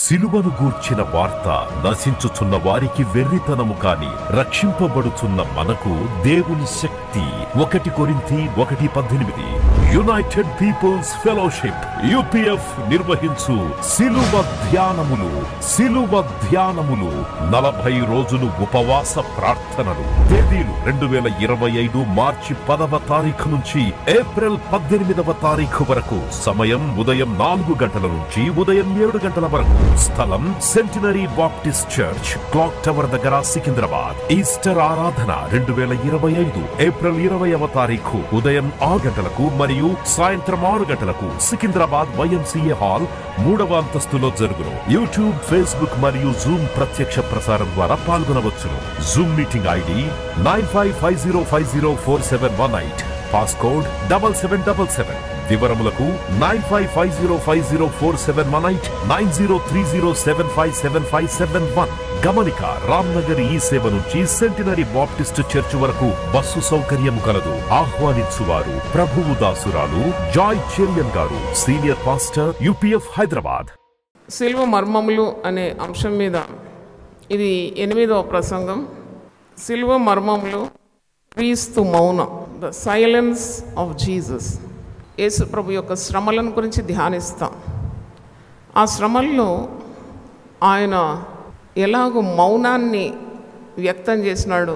సిలువను గూర్చిన వార్త నశించుచున్న వారికి వెర్రితనము కాని రక్షింపబడుచున్న మనకు దేవుని శక్తి. 1 కొరింథీ 1:18. యునైటెడ్ పీపుల్స్ ఫెలోషిప్ యూపీఎఫ్ నిర్వహించు సిలువ ధ్యానములు 40 రోజులు ఉపవాస ప్రార్థనలు. తేదీలు 2025 మార్చి 10వ తారీఖు నుంచి ఏప్రిల్ 18వ తారీఖు వరకు. సమయం ఉదయం 4 గంటల నుంచి ఉదయం 7 గంటల వరకు. స్థలం centenary baptist church, clock tower దగ్గర, సికింద్రాబాద్. ఈస్టర్ ఆరాధన 2025 ఏప్రిల్ 20వ తారీఖు ఉదయం 6 గంటలకు మరియు సాయంత్రం 6 గంటలకు సికింద్రాబాద్ YMCA హాల్ 3వ అంతస్తులో జరుగును. యూట్యూబ్, ఫేస్బుక్ మరియు జూమ్ ప్రత్యక్ష ప్రసారం ద్వారా పాల్గొనవచ్చును. Zoom meeting ID 9550504718. పాస్కోడ్ 7777. వివరములకు 9550504718 9030757571. గమనిక, రామ్నగర్ ఈ సేవ నుంచి సెంటినరీ బాప్టిస్ట్ చర్చ్ వరకు బస్సు సౌకర్యం కలదు. ఆహ్వానించువారు ప్రభువు దాసురాలు జాయ్ చెరియన్ గారు, సీనియర్ పాస్టర్, UPF హైదరాబాద్. సిలువ మర్మములు అనే అంశం మీద ఇది 8వ ప్రసంగం. సిలువ మర్మములు, క్రీస్తు మౌనం, ద సైలెన్స్ ఆఫ్ జీసస్. యేసు ప్రభు యొక్క శ్రమలను గురించి ధ్యానిస్తాం. ఆ శ్రమల్లో ఆయన ఎలాగో మౌనాన్ని వ్యక్తం చేసినాడు.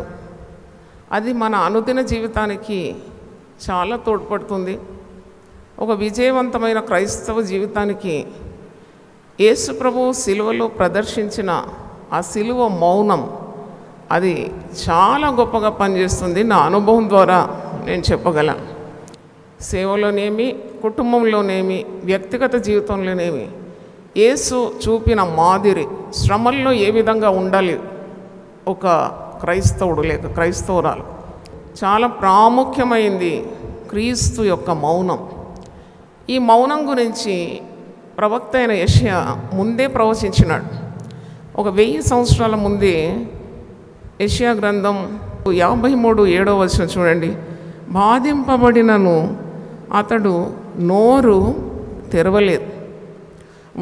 అది మన అనుదిన జీవితానికి చాలా తోడ్పడుతుంది. ఒక విజయవంతమైన క్రైస్తవ జీవితానికి యేసు ప్రభు సిలువలో ప్రదర్శించిన ఆ సిలువ మౌనం అది చాలా గొప్పగా పనిచేస్తుంది. నా అనుభవం ద్వారా నేను చెప్పగలను. సేవలోనేమి, కుటుంబంలోనేమి, వ్యక్తిగత జీవితంలోనేమి యేసు చూపిన మాదిరి శ్రమల్లో ఏ విధంగా ఉండాలి ఒక క్రైస్తవుడు లేక క్రైస్తవురాలు, చాలా ప్రాముఖ్యమైంది క్రీస్తు యొక్క మౌనం. ఈ మౌనం గురించి ప్రవక్త అయిన యెషయా ముందే ప్రవచించినాడు. ఒక 1000 సంవత్సరాల ముందే యెషయా గ్రంథం 53:7 చూడండి. బాధింపబడినను అతడు నోరు తెరవలేదు,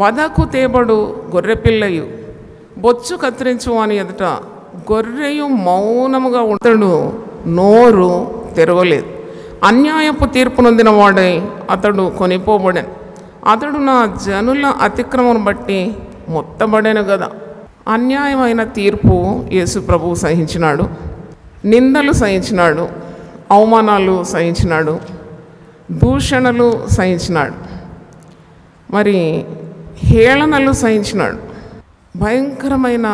వదకు తేబడు గొర్రెపిల్లయు బొచ్చు కత్తిరించు అని ఎదుట గొర్రెయు మౌనముగా అతడు నోరు తెరవలేదు. అన్యాయపు తీర్పు నొందిన వాడై అతడు కొనిపోబడెను. అతడు నా జనుల అతిక్రమను బట్టి మొత్తబడెను కదా. అన్యాయమైన తీర్పు యేసు ప్రభువు సహించినాడు, నిందలు సహించినాడు, అవమానాలు సహించినాడు, దూషణలు సహించినాడు, మరి హేళనలు సహించినాడు, భయంకరమైన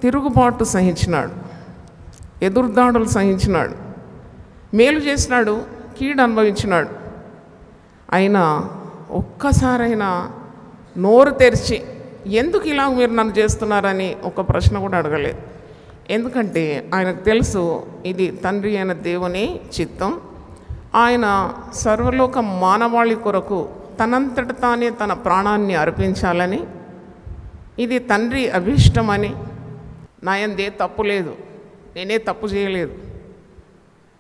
తిరుగుబాటు సహించినాడు, ఎదురుదాడులు సహించినాడు, మేలు చేసినాడు, కీడు అనుభవించినాడు. అయినా ఒక్కసారైనా నోరు తెరిచి ఎందుకు ఇలా మీరు నన్ను చేస్తున్నారని ఒక ప్రశ్న కూడా అడగలేదు. ఎందుకంటే ఆయనకు తెలుసు ఇది తండ్రి అయిన దేవుని చిత్తం. ఆయన సర్వలోక మానవాళి కొరకు తనంతట తానే తన ప్రాణాన్ని అర్పించాలని, ఇది తండ్రి అభిష్టమని, నాయందే తప్పు లేదు, నేనే తప్పు చేయలేదు,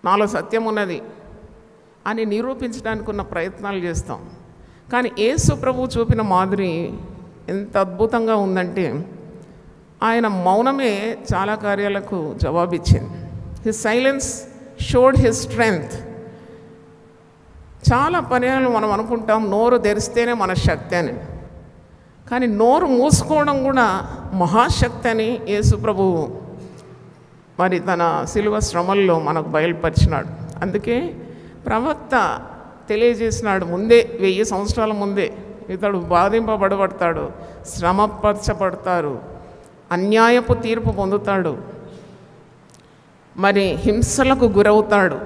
నాలో సత్యం ఉన్నది అని నిరూపించడానికి ఉన్న ప్రయత్నాలు చేస్తాం. కానీ యేసు ప్రభు చూపిన మాదిరి ఎంత అద్భుతంగా ఉందంటే ఆయన మౌనమే చాలా కార్యాలకు జవాబిచ్చింది. His silence showed his strength. చాలా పర్యాలు మనం అనుకుంటాం నోరు తెరిస్తేనే మన శక్తి అని, కానీ నోరు మూసుకోవడం కూడా మహాశక్తి అని యేసు ప్రభువు మరి తన సిలువ శ్రమల్లో మనకు బయలుపరిచినాడు. అందుకే ప్రవక్త తెలియజేసినాడు ముందే, 1000 సంవత్సరాల ముందే, ఇతడు బాధింపబడతాడు, శ్రమపరచబడతారు, అన్యాయపు తీర్పు పొందుతాడు, మరి హింసలకు గురవుతాడు,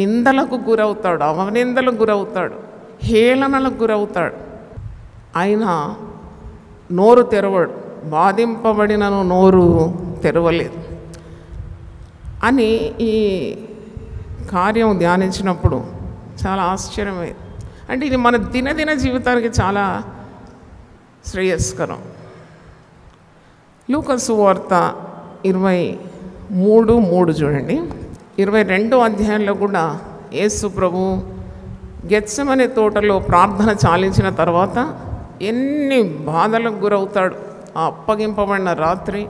నిందలకు గురవుతాడు, అవనిందలకు గురవుతాడు, హేళనలకు గురవుతాడు. ఆయన నోరు తెరవడు, బాధింపబడినను నోరు తెరవలేదు అని ఈ కార్యం ధ్యానించినప్పుడు చాలా ఆశ్చర్యమైంది. అంటే ఇది మన దినదిన జీవితానికి చాలా శ్రేయస్కరం. లూకా సువార్త 23:3 చూడండి. 22వ అధ్యాయంలో కూడా యేసు ప్రభు గెత్సెమనే తోటలో ప్రార్థన చాలించిన తర్వాత ఎన్ని బాధలకు గురవుతాడు. ఆ అప్పగింపబడిన రాత్రి,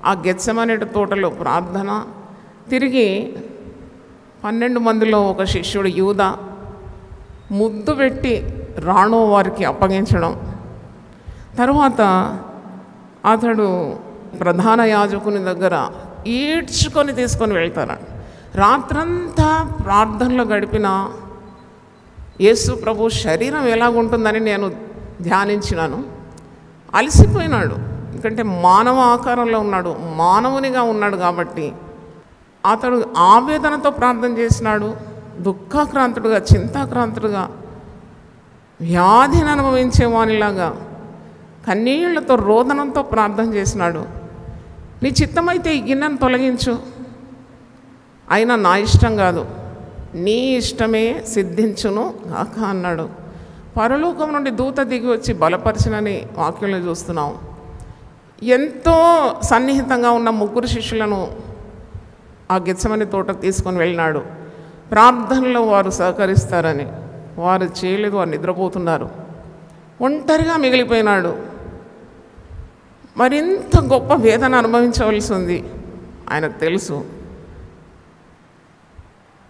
ఆ గెత్సెమనే తోటలో ప్రార్థన, తిరిగి 12 మందిలో ఒక శిష్యుడు యూదా ముద్దు పెట్టి రాణో వారికి అప్పగించడం, తర్వాత అతడు ప్రధాన యాజకుని దగ్గర ఈడ్చుకొని తీసుకొని వెళ్తారు. రాత్రంతా ప్రార్థనలో గడిపిన యేసు ప్రభు శరీరం ఎలాగుంటుందని నేను ధ్యానించినాను. అలసిపోయినాడు, ఎందుకంటే మానవ ఆకారంలో ఉన్నాడు, మానవునిగా ఉన్నాడు కాబట్టి అతడు ఆవేదనతో ప్రార్థన చేసినాడు. దుఃఖాక్రాంతుడుగా, చింతాక్రాంతుడుగా, వ్యాధిని అనుభవించే వానిలాగా కన్నీళ్లతో రోదనంతో ప్రార్థన చేసినాడు. నీ చిత్తమైతే ఈ గిన్నెను తొలగించు, అయినా నా ఇష్టం కాదు, నీ ఇష్టమే సిద్ధించును కాక అన్నాడు. పరలోకం నుండి దూత దిగి వచ్చి బలపరిచినని వాక్యంలో చూస్తున్నాం. ఎంతో సన్నిహితంగా ఉన్న 3 శిష్యులను ఆ గెత్సెమనే తోటకు తీసుకొని వెళ్ళినాడు. ప్రార్థనలో వారు సహకరిస్తారని వారు చేయలేదు, వారు నిద్రపోతున్నారు. ఒంటరిగా మిగిలిపోయినాడు. మరింత గొప్ప వేదన అనుభవించవలసి ఉంది. ఆయనకు తెలుసు.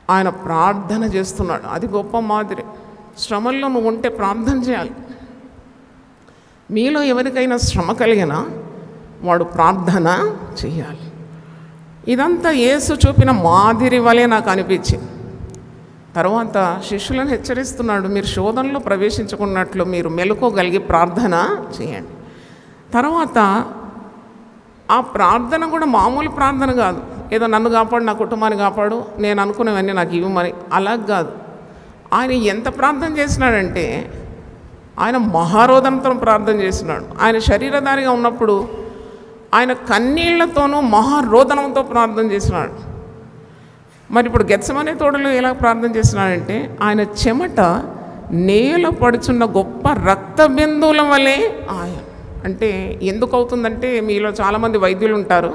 ఆయన ప్రార్థన చేస్తున్నాడు. అది గొప్ప మాదిరి. శ్రమల్లో నువ్వు ఉంటే ప్రార్థన చేయాలి. మీలో ఎవరికైనా శ్రమ కలిగినా వాడు ప్రార్థన చేయాలి. ఇదంతా యేసు చూపిన మాదిరి వలె నాకు అనిపించింది. తర్వాత శిష్యులను హెచ్చరిస్తున్నాడు, మీరు శోధనలో ప్రవేశించుకున్నట్లు మీరు మెలకువగలిగి ప్రార్థన చేయండి. తర్వాత ఆ ప్రార్థన కూడా మామూలు ప్రార్థన కాదు, ఏదో నన్ను కాపాడు, నా కుటుంబాన్ని కాపాడు, నేను అనుకునేవన్నీ నాకు ఇవి మరి అలా కాదు. ఆయన ఎంత ప్రార్థన చేసినాడంటే ఆయన మహారోదనతో ప్రార్థన చేసినాడు. ఆయన శరీరధారిగా ఉన్నప్పుడు ఆయన కన్నీళ్లతోనూ మహారోదనంతో ప్రార్థన చేసినాడు. మరి ఇప్పుడు గెత్సెమనే తోటలో ఎలా ప్రార్థన చేసినాడంటే ఆయన చెమట నేల పడుచున్న గొప్ప రక్త బిందువుల వలె ఆయన. అంటే ఎందుకు అవుతుందంటే, మీలో చాలామంది వైద్యులు ఉంటారు,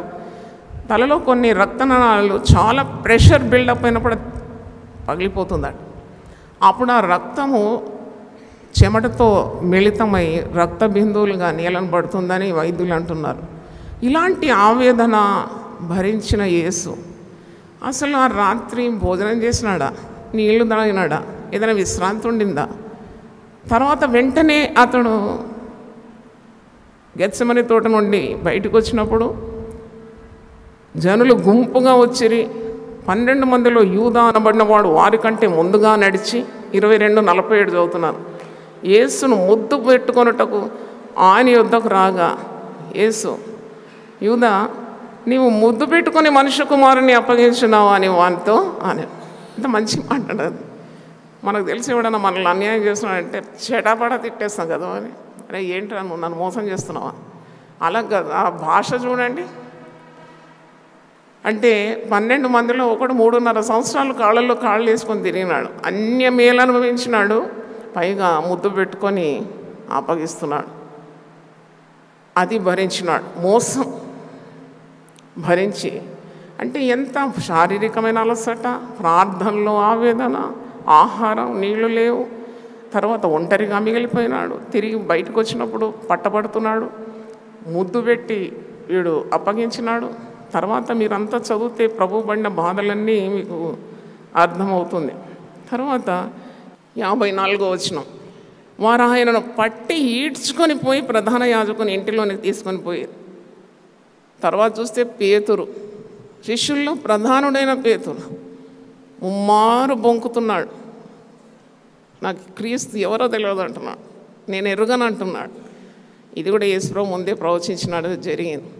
తలలో కొన్ని రక్తనాళాలు చాలా ప్రెషర్ బిల్డప్ అయినప్పుడు పగిలిపోతుందట. అప్పుడు ఆ రక్తము చెమటతో మిళితమై రక్త బిందువులుగా నేలను పడుతుందని వైద్యులు అంటున్నారు. ఇలాంటి ఆవేదన భరించిన యేసు అసలు ఆ రాత్రి భోజనం చేసినాడా, నీళ్లు తాగినాడా, ఏదైనా విశ్రాంతి ఉండిందా? తర్వాత వెంటనే అతడు గెత్సెమనే తోట నుండి బయటకు వచ్చినప్పుడు జనులు గుంపుగా వచ్చిరి. 12 మందిలో యూదా అనబడిన వాడు వారికంటే ముందుగా నడిచి 22:47 చదువుతున్నారు. యేసును ముద్దు పెట్టుకొనుటకు ఆయన యొద్దకు రాగా యేసు, యూదా నీవు ముద్దు పెట్టుకొని మనుష్య కుమారుని అప్పగించున్నావు అని వానితో అని. ఇంత మంచి మాట్లాడదు. మనకు తెలిసి ఎవడన్నా మనల్ని అన్యాయం చేస్తున్నాడంటే చెటాపడా తిట్టేస్తాం కదా అని. అరే ఏంటి నన్ను మోసం చేస్తున్నావా? అలా కాదు, ఆ భాష చూడండి. అంటే 12 మందిలో ఒకడు 3.5 సంవత్సరాలు కాళ్ళల్లో కాళ్ళు వేసుకొని తిరిగినాడు, అన్య మేలు అనుభవించినాడు, పైగా ముద్దు పెట్టుకొని అప్పగిస్తున్నాడు. అది భరించినాడు, మోసం భరించి. అంటే ఎంత శారీరకమైన అలసట, ప్రార్థనలో ఆవేదన, ఆహారం నీళ్లు లేవు, తర్వాత ఒంటరిగా మిగిలిపోయినాడు. తిరిగి బయటకు వచ్చినప్పుడు పట్టబడుతున్నాడు, ముద్దు పెట్టి వీడు అప్పగించినాడు. తర్వాత మీరంతా చదివితే ప్రభు పడిన బాధలన్నీ మీకు అర్థమవుతుంది. తర్వాత 54వ వచనం, వారు ఆయనను పట్టి ఈడ్చుకొని పోయి ప్రధాన యాజకుని ఇంటిలోనికి తీసుకొని పోయారు. తర్వాత చూస్తే పేతురు, శిష్యుల్లో ప్రధానుడైన పేతురు ముమ్మారు బొంకుతున్నాడు, నాకు క్రీస్తు ఎవరో తెలియదు అంటున్నాడు, నేను ఎరుగను అంటున్నాడు. ఇది కూడా యేసుప్రభు ముందే ప్రవచించినాడు, జరిగింది.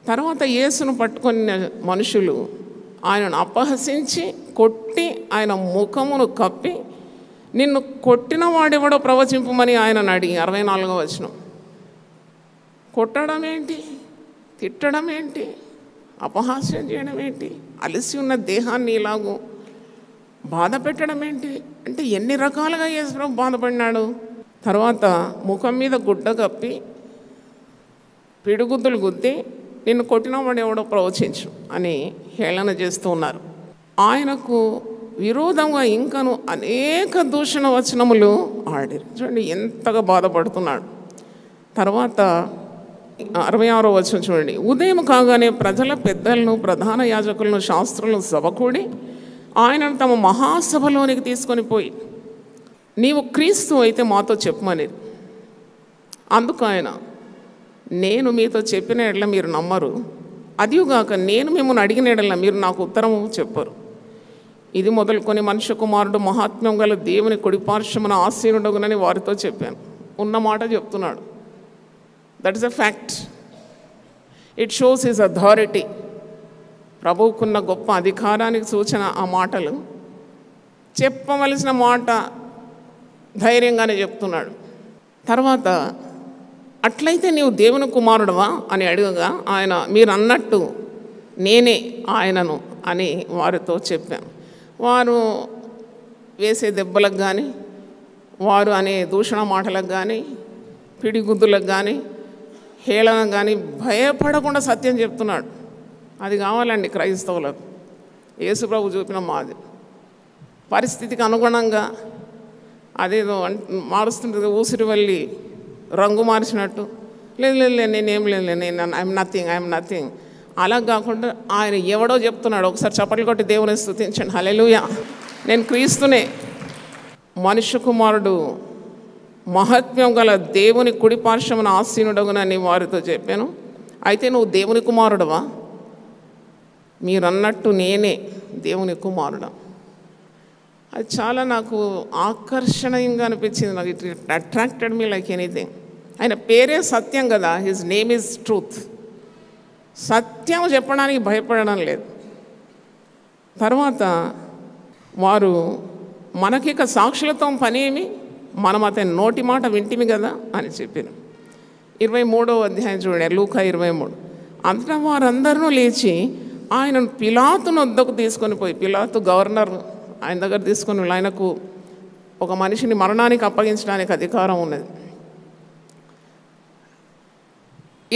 తర్వాత యేసును పట్టుకున్న మనుషులు ఆయనను అపహసించి కొట్టి ఆయన ముఖమును కప్పి, నిన్ను కొట్టిన వాడెవడో ప్రవచింపమని ఆయనను అడిగి 64వ వచనం. కొట్టడం ఏంటి, తిట్టడం ఏంటి, అపహాస్యం చేయడం ఏంటి, అలసి ఉన్న దేహాన్ని ఇలాగూ బాధ పెట్టడం ఏంటి అంటే ఎన్ని రకాలుగా యేసుప్రభు బాధపడినాడు. తర్వాత ముఖం మీద గుడ్డ కప్పి పిడుగుద్దులు గుద్ది నిన్ను కొట్టిన వాడు ఎవడో ప్రవచించు అని హేళన చేస్తూ ఉన్నారు. ఆయనకు విరోధంగా ఇంకను అనేక దూషణ వచనములు ఆడిరు. చూడండి ఎంతగా బాధపడుతున్నాడు. తర్వాత 66వ వచనం చూడండి. ఉదయం కాగానే ప్రజల పెద్దలను, ప్రధాన యాజకులను, శాస్త్రులను సభకూడి ఆయనను తమ మహాసభలోనికి తీసుకొని పోయి, నీవు క్రీస్తు అయితే మాతో చెప్పమని. అందుకు ఆయన, నేను మీతో చెప్పిన ఎడల మీరు నమ్మరు, అదిగాక నేను మిమ్మల్ని అడిగిన ఎడల మీరు నాకు ఉత్తరము చెప్పరు. ఇది మొదలుకొని మనుష్య కుమారుడు మహాత్మ్యం గల దేవుని కుడిపార్శ్వమున ఆసీనుడగునని వారితో చెప్పాను. ఉన్న మాట చెప్తున్నాడు. That is a fact. It shows his authority. ప్రభువుకున్న గొప్ప అధికారానికి సూచన ఆ మాటలు. చెప్పవలసిన మాట ధైర్యంగానే చెప్తున్నాడు. తర్వాత, అట్లయితే నీవు దేవుని కుమారుడవా అని అడగగా ఆయన, మీరు అన్నట్టు నేనే ఆయనను అని వారితో చెప్పాను. వారు వేసే దెబ్బలకు కానీ, వారు అనే దూషణ మాటలకు కానీ, పిడిగుద్దులకు కానీ, హేళన కానీ భయపడకుండా సత్యం చెప్తున్నాడు. అది కావాలండి క్రైస్తవులకు. యేసుప్రభు చూపిన మాది. పరిస్థితికి అనుగుణంగా అదేదో మారుస్తుంటుంది, ఊసిరి వెళ్ళి రంగు మార్చినట్టు, లేదు నేనేం లేదు, ఐఎమ్ నథింగ్ అలా కాకుండా ఆయన ఎవడో చెప్తున్నాడు. ఒకసారి చప్పట్లు కొట్టి దేవుని స్తుతించండి. హల్లెలూయా. నేను క్రీస్తునే. మనుష్య కుమారుడు మహాత్మ్యం గల దేవుని కుడిపార్శ్వమున ఆసీనుడగునని వారితో చెప్పాను. అయితే నువ్వు దేవుని కుమారుడవా? మీరన్నట్టు నేనే దేవుని కుమారుడు. అది చాలా నాకు ఆకర్షణీయంగా అనిపించింది. నాకు it attracted me like anything. ఆయన పేరే సత్యం కదా. His name is truth. సత్యం చెప్పడానికి భయపడడం లేదు. తర్వాత వారు, మనకిక సాక్షులతో పని ఏమి, మనం అతని నోటి మాట వింటిమి కదా అని చెప్పారు. 23వ అధ్యాయం చూడండి, లూకా 23. అంతటా వారందరూ లేచి ఆయనను పిలాతును వద్దకు తీసుకొని పోయి, పిలాతు గవర్నర్, ఆయన దగ్గర తీసుకొని ఆయనకు ఒక మనిషిని మరణానికి అప్పగించడానికి అధికారం ఉన్నది.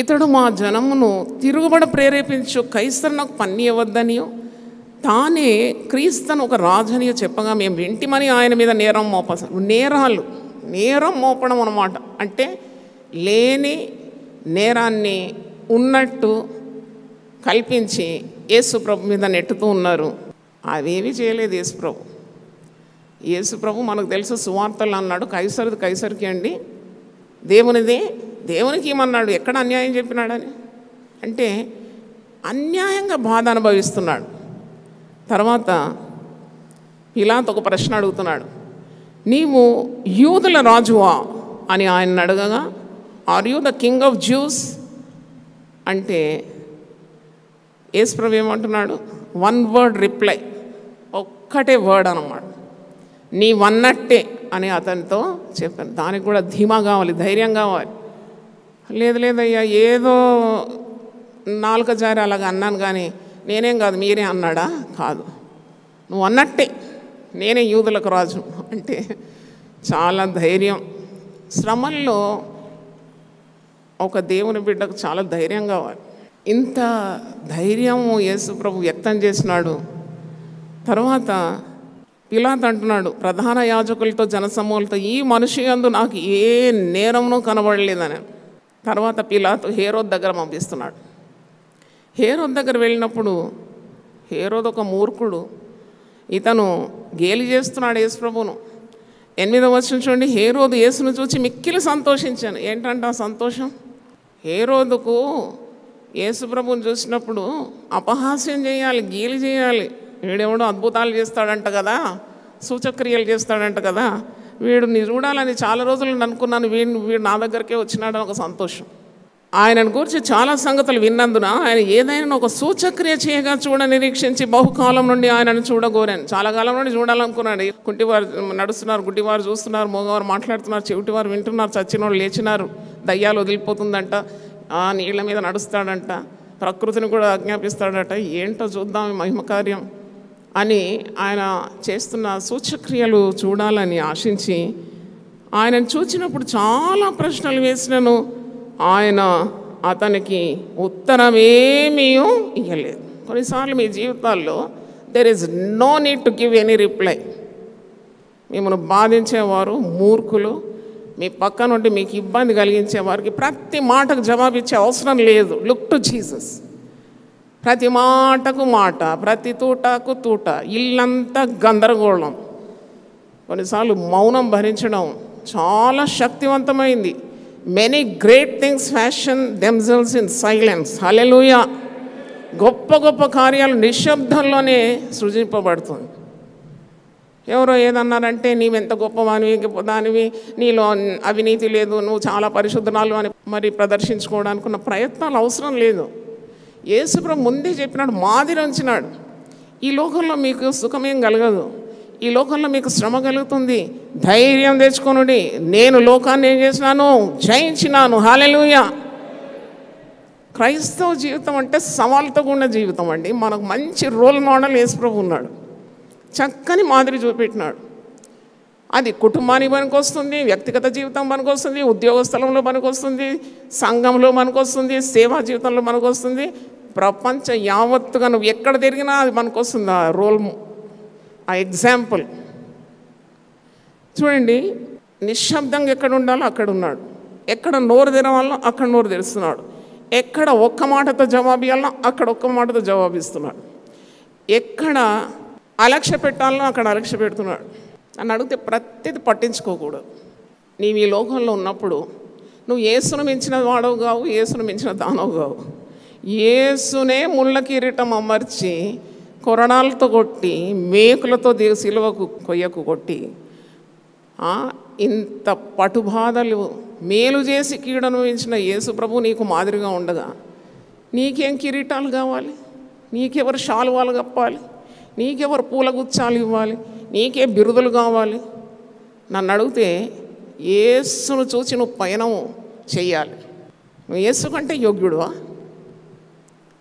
ఇతడు మా జనమును తిరుగుబడ ప్రేరేపించు కైసరు నాకు పన్ని ఇవ్వద్దనియో, తానే క్రీస్తును ఒక రాజనియో చెప్పగా మేము వింటిమని ఆయన మీద నేరం నేరం మోపడం అన్నమాట. అంటే లేని నేరాన్ని ఉన్నట్టు కల్పించి యేసుప్రభు మీద నెట్టుతూ ఉన్నారు. అవేవి చేయలేదు యేసుప్రభు. యేసుప్రభు మనకు తెలుసు, సువార్తలు అన్నాడు, కైసరుది కైసరికి అండి, దేవునిదే దేవునికి ఏమన్నాడు, ఎక్కడ అన్యాయం చెప్పినాడని. అంటే అన్యాయంగా బాధ అనుభవిస్తున్నాడు. తర్వాత పిలాతు ఒక ప్రశ్న అడుగుతున్నాడు, నీవు యూదుల రాజువా అని ఆయన అడగగా, are you the king of Jews అంటే యేసుప్రభు ఏమంటున్నాడు, వన్ వర్డ్ రిప్లై, ఒక్కటే వర్డ్ అన్నమాట, నీవన్నట్టే అని అతనితో చెప్పాను. దానికి కూడా ధీమా కావాలి, ధైర్యం కావాలి. లేదయ్యా, ఏదో నాలుక జారి అలాగ అన్నాను కానీ నేనేం కాదు, మీరే అన్నాడా? కాదు, నువ్వు అన్నట్టే నేనే యూదులకు రాజు అంటే చాలా ధైర్యం. శ్రమల్లో ఒక దేవుని బిడ్డకు చాలా ధైర్యం కావాలి. ఇంత ధైర్యము యేసుప్రభు వ్యక్తం చేసినాడు. తర్వాత పిలాతు అంటున్నాడు ప్రధాన యాజకులతో జనసమూహలతో, ఈ మనిషి యందు నాకు ఏ నేరమును కనబడలేదని. తర్వాత పిలాతు హేరోదు దగ్గర పంపిస్తున్నాడు. హేరోదు దగ్గర వెళ్ళినప్పుడు, హేరోదు ఒక మూర్ఖుడు, ఇతను గేలి చేస్తున్నాడు యేసుప్రభును. 8వ వచనం చూడండి, హేరోదు యేసును చూసి మిక్కిలి సంతోషించాను. ఏంటంటే ఆ సంతోషం, హేరోదుకు యేసుప్రభుని చూసినప్పుడు అపహాస్యం చేయాలి, గేలి చేయాలి. వీడెవడో అద్భుతాలు చేస్తాడంట కదా, సూచక్రియలు చేస్తాడంట కదా, వీడిని చూడాలని చాలా రోజులు అనుకున్నాను, వీడు నా దగ్గరికే వచ్చినాడని ఒక సంతోషం. ఆయనను గురించి చాలా సంగతులు విన్నందున ఆయన ఏదైనా ఒక సూచక్రియ చేయగా చూడ నిరీక్షించి బహుకాలం నుండి ఆయనను చూడగోరాను. చాలా కాలం నుండి చూడాలనుకున్నాడు. కుంటివారు నడుస్తున్నారు, గుడ్డివారు చూస్తున్నారు, మగవారు మాట్లాడుతున్నారు, చెవిటివారు వింటున్నారు, చచ్చిన వాళ్ళు లేచినారు, దయ్యాలు వదిలిపోతుందంట, నీళ్ళ మీద నడుస్తాడంట, ప్రకృతిని కూడా ఆజ్ఞాపిస్తాడట. ఏంటో చూద్దాం మహిమ కార్యం అని ఆయన చేస్తున్న సూచక్రియలు చూడాలని ఆశించి ఆయనను చూచినప్పుడు చాలా ప్రశ్నలు వేసినాను. ఆయన అతనికి ఉత్తరమేమీ ఇవ్వలేదు. కొన్నిసార్లు మీ జీవితాల్లో there is no need to give any reply. మిమ్మల్ని బాధించేవారు మూర్ఖులు, మీ పక్క నుండి మీకు ఇబ్బంది కలిగించే వారికి ప్రతి మాటకు జవాబిచ్చే అవసరం లేదు. Look to Jesus. ప్రతి మాటకు మాట, ప్రతి తూటకు తూట, ఇల్లంతా గందరగోళం. కొన్నిసార్లు మౌనం భరించడం చాలా శక్తివంతమైంది. Many great things fashion themselves in silence. Hallelujah. గొప్ప గొప్ప కార్యాలు నిశ్శబ్దంలోనే సృజింపబడుతుంది. ఎవరో ఏదన్నారంటే నీవెంత గొప్పవానివి, దానివి, నీలో అవినీతి లేదు, నువ్వు చాలా పరిశుద్ధనాలు అని మరి ప్రదర్శించుకోవడానికి ఉన్న ప్రయత్నాలు అవసరం లేదు. యేసుప్రభు ముందే చెప్పినాడు, మాదిరి ఉంచినాడు. ఈ లోకంలో మీకు సుఖమేం కలగదు, ఈ లోకంలో మీకు శ్రమ కలుగుతుంది, ధైర్యం తెచ్చుకొనుడి, నేను లోకాన్ని ఏం చేసినాను, జయించినాను. హల్లెలూయా. క్రైస్తవ జీవితం అంటే సవాల్తో కూడిన జీవితం అండి. మనకు మంచి రోల్ మోడల్ యేసుప్రభు ఉన్నాడు, చక్కని మాదిరి చూపెట్టినాడు. అది కుటుంబానికి పనికొస్తుంది, వ్యక్తిగత జీవితం పనికొస్తుంది, ఉద్యోగ స్థలంలో పనికొస్తుంది, సంఘంలో పనికొస్తుంది, సేవా జీవితంలో పనికొస్తుంది, ప్రపంచ యావత్తుగా నువ్వు ఎక్కడ తిరిగినా అది పనికొస్తుంది. ఆ రోల్, ఆ ఎగ్జాంపుల్ చూడండి. నిశ్శబ్దంగా ఎక్కడ ఉండాలో అక్కడ ఉన్నాడు, ఎక్కడ నోరు తెరవాలో అక్కడ నోరు తెరుస్తున్నాడు, ఎక్కడ ఒక్క మాటతో జవాబు ఇవ్వాలో అక్కడ ఒక్క మాటతో జవాబిస్తున్నాడు, ఎక్కడ అలక్ష్య పెట్టాలనో అక్కడ అలక్ష్య పెడుతున్నాడు. నన్ను అడిగితే ప్రతిది పట్టించుకోకూడదు. నీవు ఈ లోకంలో ఉన్నప్పుడు నువ్వు యేసును మించిన వాడవు కావు, యేసును మించిన దానవు కావు. యేసునే ముళ్ళ కిరీటం అమర్చి కొరణాలతో కొట్టి మేకులతో సిలువకు కొయ్యకు కొట్టి ఇంత పటుబాధలు మేలు చేసి కీడను మించిన యేసు ప్రభు నీకు మాదిరిగా ఉండగా నీకేం కిరీటాలు కావాలి, నీకెవరు శాలువాలు కప్పాలి, నీకెవరు పూలగుచ్చాలు ఇవ్వాలి, నీకే బిరుదులు కావాలి? నన్ను అడిగితే యేసును చూసి నువ్వు పయనం చెయ్యాలి. నువ్వు యేసు కంటే యోగ్యుడువా?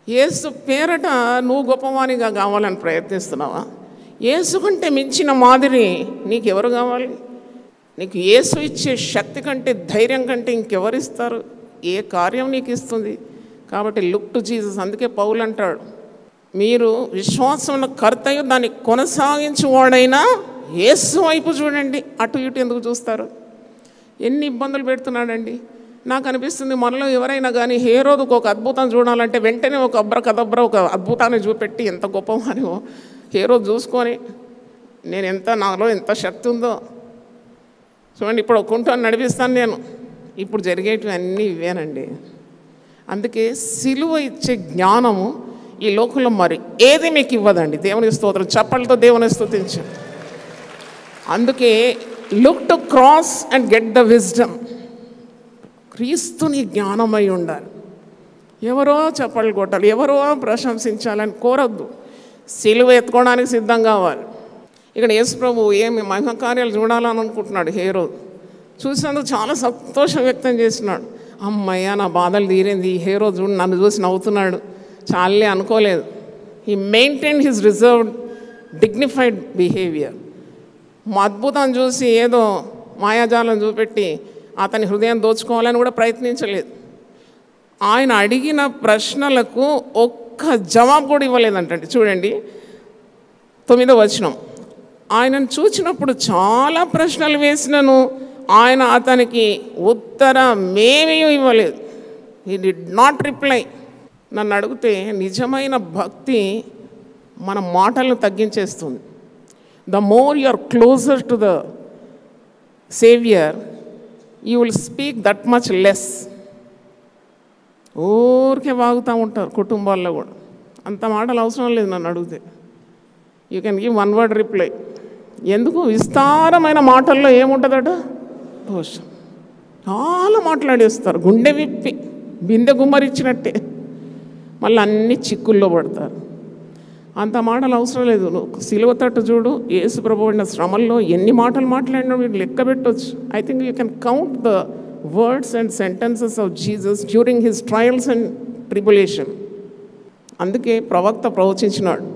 యేసు పేరట నువ్వు గొప్పవానిగా కావాలని ప్రయత్నిస్తున్నావా? యేసు కంటే మించిన మాదిరి నీకెవరు కావాలి? నీకు యేసు ఇచ్చే శక్తి కంటే, ధైర్యం కంటే ఇంకెవరిస్తారు? ఏ కార్యం నీకు ఇస్తుంది? కాబట్టి లుక్ టు జీసస్. అందుకే పౌలు అంటాడు, మీరు విశ్వాసం కర్తయ్య దాన్ని కొనసాగించేవాడైనా యేసు వైపు చూడండి, అటు ఇటు ఎందుకు చూస్తారు? ఎన్ని ఇబ్బందులు పెడుతున్నాడండి. నాకు అనిపిస్తుంది మనలో ఎవరైనా కానీ హేరోదుకు ఒక అద్భుతం చూడాలంటే వెంటనే ఒక అబ్రకదబ్ర ఒక అద్భుతాన్ని చూపెట్టి ఎంత గొప్పవానివో హేరోదు చూసుకొని నేను నాలో ఎంత శక్తి ఉందో చూడండి, ఇప్పుడు ఒక కుంటాన్ని నడిపిస్తాను నేను, ఇప్పుడు జరిగేటివి అన్నీ ఇవేనండి. అందుకే సిలువ ఇచ్చే జ్ఞానము ఈ లోకంలో మరి ఏది మీకు ఇవ్వదండి. దేవుని స్తోత్రం. చప్పలతో దేవుని స్తుతించు. అందుకే look to cross and get the wisdom. క్రీస్తుని జ్ఞానమై ఉండాలి. ఎవరో చప్పలు కొట్టాలి, ఎవరో ప్రశంసించాలని కోరద్దు. సిలువ ఎత్తుకోవడానికి సిద్ధం కావాలి. ఇక్కడ యేసు ప్రభు ఏమి మహిమకార్యాలు చూడాలని అనుకుంటున్నాడు. హేరోదు చూసినందుకు చాలా సంతోషం వ్యక్తం చేస్తున్నాడు. అమ్మయ్య నా బాధలు తీరింది, హేరోదు చూడు నన్ను చూసి నవ్వుతున్నాడు, చాలే అనుకోలేదు. He maintain his reserved dignified behaviour. మా అద్భుతం చూసి ఏదో మాయాజాలం చూపెట్టి అతని హృదయం దోచుకోవాలని కూడా ప్రయత్నించలేదు. ఆయన అడిగిన ప్రశ్నలకు ఒక్క జవాబు కూడా ఇవ్వలేదంటండి. చూడండి 9వ వచనం. ఆయనను చూసినప్పుడు చాలా ప్రశ్నలు వేసినను ఆయన అతనికి ఉత్తరమేమీ ఇవ్వలేదు. He did not reply. నన్ను అడిగితే నిజమైన భక్తి మన మాటలను తగ్గించేస్తుంది. The more you are closer to the saviour you will speak that much less. ఊరికే వాగుతూ ఉంటారు కుటుంబాల్లో కూడా. అంత మాటలు అవసరం లేదు నన్ను అడిగితే. You can give one word reply. ఎందుకు? విస్తారమైన మాటల్లో ఏముంటుందట? దోషం. చాలా మాట్లాడేస్తారు, గుండె విప్పి బిందె గుమ్మరిచ్చినట్టే. మళ్ళీ అన్ని చిక్కుల్లో పడతారు. అంత మాటలు అవసరం లేదు. నువ్వు సిలువ తట్టు చూడు, యేసు ప్రభు పడిన శ్రమల్లో ఎన్ని మాటలు మాట్లాడినా మీరు లెక్క పెట్టవచ్చు. I think you can count the words and sentences of Jesus during his trials and tribulation. అందుకే ప్రవక్త ప్రవచించినాడు,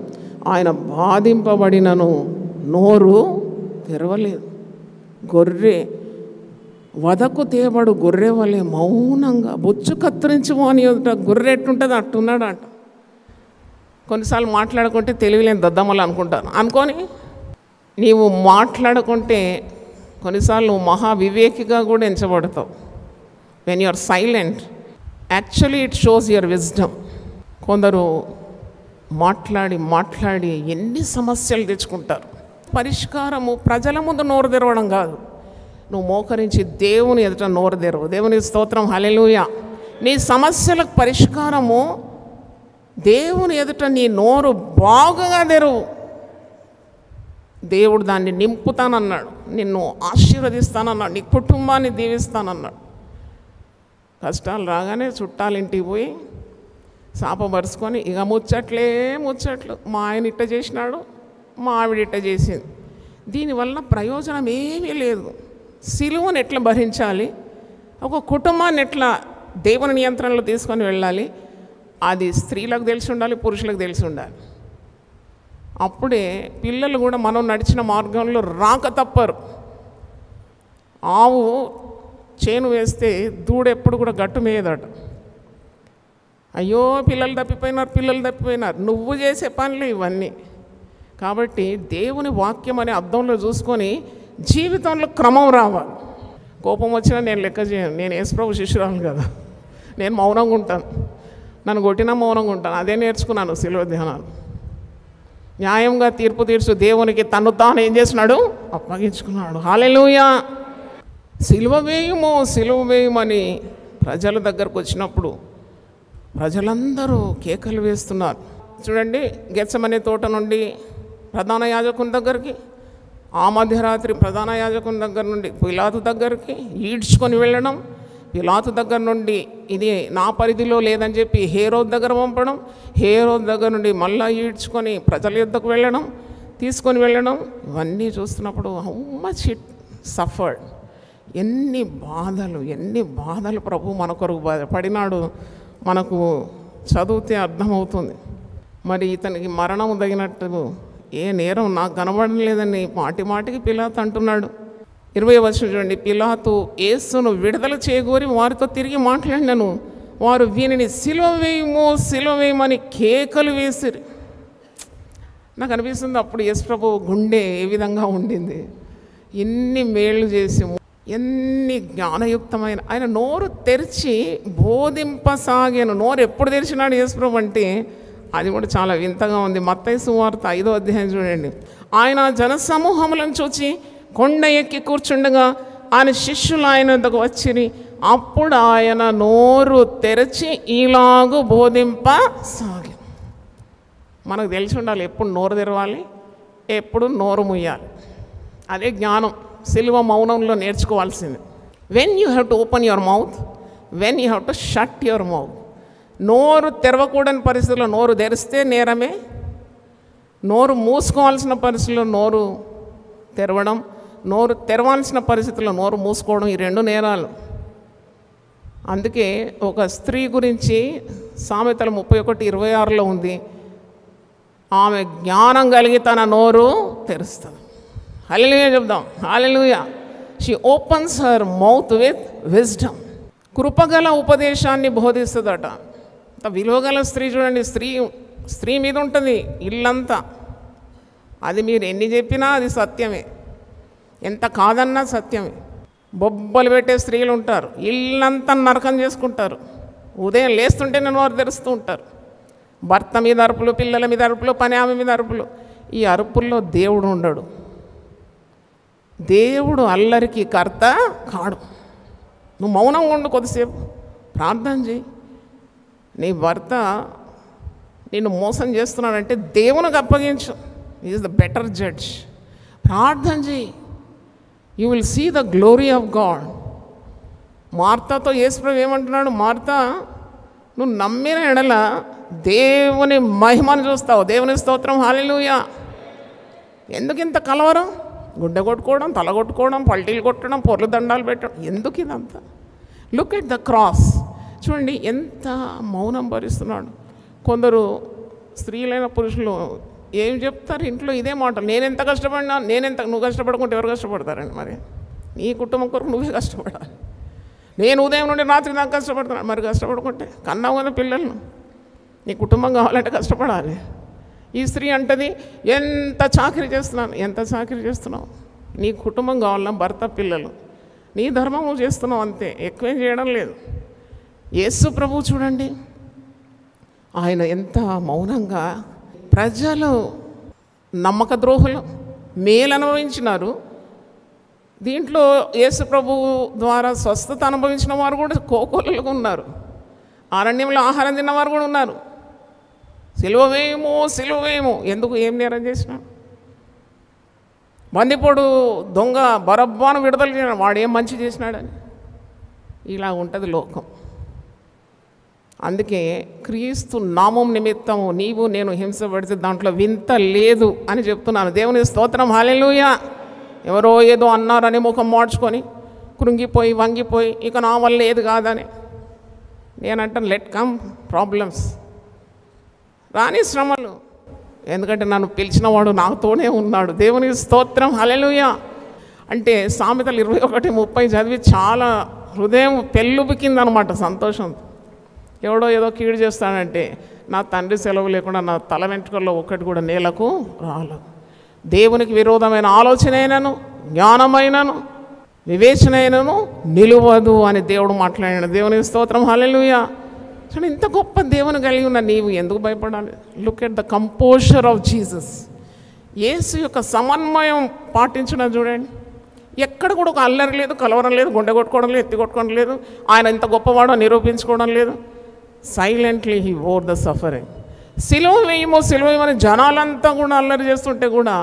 ఆయన బాధింపబడినను నోరు తెరవలేదు. గొర్రె వదకు తేబడు గొర్రె వలె మౌనంగా బొచ్చు కత్తిరించము అని గొర్రె ఎట్టుంటుంది అట్టున్నాడు అంట. కొన్నిసార్లు మాట్లాడుకుంటే తెలివిలేని దద్దమ్మలు అనుకుంటారు. అనుకొని నీవు మాట్లాడుకుంటే కొన్నిసార్లు నువ్వు మహా వివేకిగా కూడా ఎంచబడతావు. When you are silent actually it shows your wisdom. కొందరు మాట్లాడి ఎన్ని సమస్యలు తెచ్చుకుంటారు. పరిష్కారము ప్రజల ముందు నోరు తెరవడం కాదు, నువ్వు మోకరించి దేవుని ఎదుట నోరు తెరవు. దేవుని స్తోత్రం, హల్లెలూయా. నీ సమస్యలకు పరిష్కారము దేవుని ఎదుట నీ నోరు బాగుగా తెరవు. దేవుడు దాన్ని నింపుతానన్నాడు, నిన్ను ఆశీర్వదిస్తానన్నాడు, నీ కుటుంబాన్ని దీవిస్తానన్నాడు. కష్టాలు రాగానే చుట్టాలింటికి పోయి శాపపరుచుకొని ఇక ముచ్చట్లు, మా ఆయన ఇట్ట చేసినాడు, మా ఆవిడ ఇట్ట చేసింది. దీనివల్ల ప్రయోజనం ఏమీ లేదు. సిలువను ఎట్లా భరించాలి, ఒక కుటుంబాన్ని ఎట్లా దేవుని నియంత్రణలో తీసుకొని వెళ్ళాలి, అది స్త్రీలకు తెలిసి ఉండాలి, పురుషులకు తెలిసి ఉండాలి. అప్పుడే పిల్లలు కూడా మనం నడిచిన మార్గంలో రాక తప్పరు. ఆవు చేను వేస్తే దూడెప్పుడు కూడా గట్టు మేయదట. అయ్యో పిల్లలు తప్పిపోయినారు, నువ్వు చేసే పనులు ఇవన్నీ. కాబట్టి దేవుని వాక్యం అనే అర్థంలో చూసుకొని జీవితంలో క్రమం రావాలి. కోపం వచ్చినా నేను లెక్క చేయను, నేను యేసుప్రభు శిష్యురాలు కదా, నేను మౌనంగా ఉంటాను. నన్ను కొట్టినా మౌనంగా ఉంటాను. అదే నేర్చుకున్నాను శిలువ ధ్యానాలు. న్యాయంగా తీర్పు తీర్చు దేవునికి తను తాను ఏం చేసినాడు, అప్పగించుకున్నాడు. హల్లెలూయా. సిలువ వేయమని ప్రజల దగ్గరకు వచ్చినప్పుడు ప్రజలందరూ కేకలు వేస్తున్నారు. చూడండి, గెత్సెమనే తోట నుండి ప్రధాన యాజకుని దగ్గరికి, ఆ మధ్యరాత్రి ప్రధాన యాజకుని దగ్గర నుండి పిలాతు దగ్గరికి ఈడ్చుకొని వెళ్ళడం, పిలాతు దగ్గర నుండి ఇది నా పరిధిలో లేదని చెప్పి హేరోద్ దగ్గర పంపడం, హేరోద్ దగ్గర నుండి మళ్ళీ ఈడ్చుకొని ప్రజల యుద్ధకు వెళ్ళడం, తీసుకొని వెళ్ళడం. ఇవన్నీ చూస్తున్నప్పుడు హౌ మచ్ ఇట్ సఫర్డ్. ఎన్ని బాధలు ప్రభు మన కొరకు పడినాడు మనకు చదివితే అర్థమవుతుంది. మరి ఇతనికి మరణం తగినట్టు ఏ నేరం నాకు కనబడడం లేదని మాటికి పిలాతు అంటున్నాడు. 20వ వచనం చూడండి. పిలాతు యేసును విడుదల చేయగోరి వారితో తిరిగి మాట్లాడినాను. వారు వీనిని సిలువ వేయమని కేకలు వేసిరి. నాకు అనిపిస్తుంది అప్పుడు యేసు ప్రభు గుండె ఏ విధంగా ఉండింది. ఎన్ని మేళ్ళు చేసి, ఎన్ని జ్ఞానయుక్తమైన ఆయన నోరు తెరిచి బోధింపసాగాను. నోరు ఎప్పుడు తెరిచినాడు యేసు ప్రభు అంటే అది కూడా చాలా వింతగా ఉంది. మత్తయి సువార్త 5వ అధ్యాయం చూడండి. ఆయన జనసమూహములను చూచి కొండ ఎక్కి కూర్చుండగా ఆయన శిష్యులు ఆయన వద్దకు వచ్చిరి. అప్పుడు ఆయన నోరు తెరిచి ఇలాగూ బోధింపసాగాను. మనకు తెలిసి ఉండాలి ఎప్పుడు నోరు తెరవాలి, ఎప్పుడు నోరు ముయ్యాలి. అదే జ్ఞానం. సిలువ మౌనంలో నేర్చుకోవాల్సింది. When you have to open your mouth, when you have to shut your mouth. నోరు తెరవకూడని పరిస్థితుల్లో నోరు తెరిస్తే నేరమే, నోరు మూసుకోవాల్సిన పరిస్థితుల్లో నోరు తెరవడం, నోరు తెరవాల్సిన పరిస్థితుల్లో నోరు మూసుకోవడం, ఈ రెండు నేరాలు. అందుకే ఒక స్త్రీ గురించి సామెతలు 31:26లో ఉంది, ఆమె జ్ఞానం కలిగి తన నోరు తెరుస్తుంది. హల్లెలూయా చెప్దాం, hallelujah. She opens her mouth with wisdom. కృపగల ఉపదేశాన్ని బోధిస్తుందట. విలువగల స్త్రీ చూడండి, స్త్రీ మీద ఉంటుంది ఇల్లంతా. అది మీరు ఎన్ని చెప్పినా అది సత్యమే, ఎంత కాదన్నా సత్యమే. బొబ్బలు పెట్టే స్త్రీలు ఉంటారు, ఇల్లంతా నరకం చేసుకుంటారు. ఉదయం లేస్తుంటే నోరు తెరుస్తూ ఉంటారు. భర్త మీద అరుపులు, పిల్లల మీద అరుపులు, పని ఆమె మీద అరుపులు. ఈ అరుపుల్లో దేవుడు ఉండడు. దేవుడు అల్లరికి కర్త కాడు. నువ్వు మౌనంగా ఉండు, కొద్దిసేపు ప్రార్థన చేయి. నీ భర్త నిన్ను మోసం చేస్తున్నాడంటే దేవునికి అప్పగించు. Is the better judge. ప్రార్థన చేయి. You will see the glory of God. మార్తాతో యేసుప్రభు ఏమంటున్నాడు, మార్తా నువ్వు నమ్మిన ఎడల దేవుని మహిమను చూస్తావు. దేవుని స్తోత్రం, హల్లెలూయా. ఎందుకు ఇంత కలవరం? గుడ్డ కొట్టుకోవడం, తల కొట్టుకోవడం, పల్టీలు కొట్టడం, పొర్లు దండాలు పెట్టడం, ఎందుకు ఇదంతా? Look at the cross. చూడండి ఎంత మౌనం భరిస్తున్నాడు. కొందరు స్త్రీలైన పురుషులు ఏం చెప్తారు ఇంట్లో ఇదే మాట, నేనెంత కష్టపడినా, నువ్వు కష్టపడకుంటే ఎవరు కష్టపడతారండి? మరి నీ కుటుంబం కొరకు నువ్వే కష్టపడాలి. నేను ఉదయం నుండి రాత్రి దాకా కష్టపడుతున్నాను, మరి కష్టపడుకుంటే కన్నావు కదా పిల్లలను. నీ కుటుంబం కావాలంటే కష్టపడాలి. ఈ స్త్రీ అంటది, ఎంత చాకరీ చేస్తున్నావు, నీ కుటుంబం కావాలన్నా భర్త పిల్లలు, నీ ధర్మము చేస్తున్నావు అంతే, ఎక్కువేం చేయడం లేదు. యేసు ప్రభువు చూడండి, ఆయన ఎంత మౌనంగా, ప్రజలు నమ్మక ద్రోహులు మేలు అనుభవించినారు. దీంట్లో యేసు ప్రభువు ద్వారా స్వస్థత అనుభవించిన వారు కూడా కోకొల్లలుగా ఉన్నారు. అరణ్యంలో ఆహారం తిన్నవారు కూడా ఉన్నారు. సిలువ వేయము ఎందుకు, ఏం నేరం చేసినాడు? బందిపోడు దొంగ బరబ్బాను విడుదల చేసినాడు, వాడు ఏం మంచి చేసినాడని. ఇలా ఉంటుంది లోకం. అందుకే క్రీస్తు నామం నిమిత్తము నీవు నేను హింసపడితే దాంట్లో వింత లేదు అని చెప్తున్నాను. దేవుని స్తోత్రం, హల్లెలూయా. ఎవరో ఏదో అన్నారని ముఖం మార్చుకొని కృంగిపోయి వంగిపోయి ఇక నా వల్ల ఏది కాదని నేనంటాను, లెట్ కమ్ ప్రాబ్లమ్స్, రాని శ్రమలు, ఎందుకంటే నన్ను పిలిచినవాడు నాతోనే ఉన్నాడు. దేవుని స్తోత్రం, హల్లెలూయా. అంటే సామెతలు 21:30 చదివి చాలా హృదయం పెళ్ళుబికిందనమాట సంతోషంతో. ఎవడో ఏదో కీడు చేస్తాడంటే నా తండ్రి సెలవు లేకుండా నా తల వెంట్రుకల్లో ఒక్కటి కూడా నేలకు రాలేదు. దేవునికి విరోధమైన ఆలోచనైనను జ్ఞానమైనను వివేచనైనను నిలువదు అని దేవుడు మాట్లాడాడు. దేవునికి స్తోత్రం, హల్లెలూయా. చూడండి, ఇంత గొప్ప దేవుని కలిగి ఉన్న నీవు ఎందుకు భయపడాలి? Look at the composer of Jesus. యేసు యొక్క సమన్వయం పాటించడం చూడండి. ఎక్కడ కూడా ఒక అల్లరి లేదు, కలవరం లేదు, గుండె కొట్టుకోవడం లేదు, ఎత్తి కొట్టుకోవడం లేదు, ఆయన ఇంత గొప్పవాడో నిరూపించుకోవడం లేదు. Silently he bore the suffering. సిలువ వేయమని జనాలంతా కూడా అల్లరి చేస్తుంటే కూడా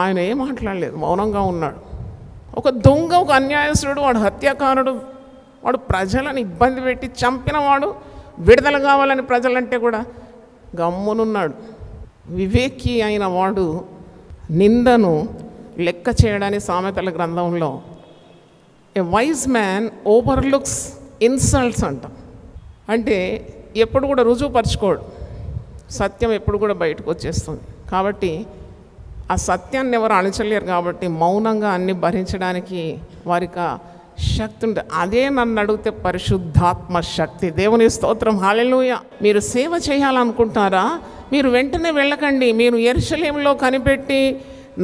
ఆయన ఏం మాట్లాడలేదు, మౌనంగా ఉన్నాడు. ఒక దొంగ, ఒక అన్యాయస్తుడు, వాడు హత్యాకారుడు, వాడు ప్రజలను ఇబ్బంది పెట్టి చంపినవాడు, విడుదల కావాలని ప్రజలంటే కూడా గమ్మునున్నాడు. వివేకి అయిన వాడు నిందను లెక్క చేయడానికి సామెతల గ్రంథంలో ఏ వైజ్ మ్యాన్ ఓవర్లుక్స్ ఇన్సల్ట్స్ అంట. అంటే ఎప్పుడు కూడా రుజువుపరచుకోడు, సత్యం ఎప్పుడు కూడా బయటకు వచ్చేస్తుంది. కాబట్టి ఆ సత్యాన్ని ఎవరు అణచలేరు. కాబట్టి మౌనంగా అన్ని భరించడానికి వారికి శక్తి ఉంటుంది. అదే నన్ను అడిగితే పరిశుద్ధాత్మ శక్తి. దేవుని స్తోత్రం, హల్లెలూయా. మీరు సేవ చేయాలనుకుంటారా? మీరు వెంటనే వెళ్ళకండి. మీరు యెరూషలేములో కనిపెట్టి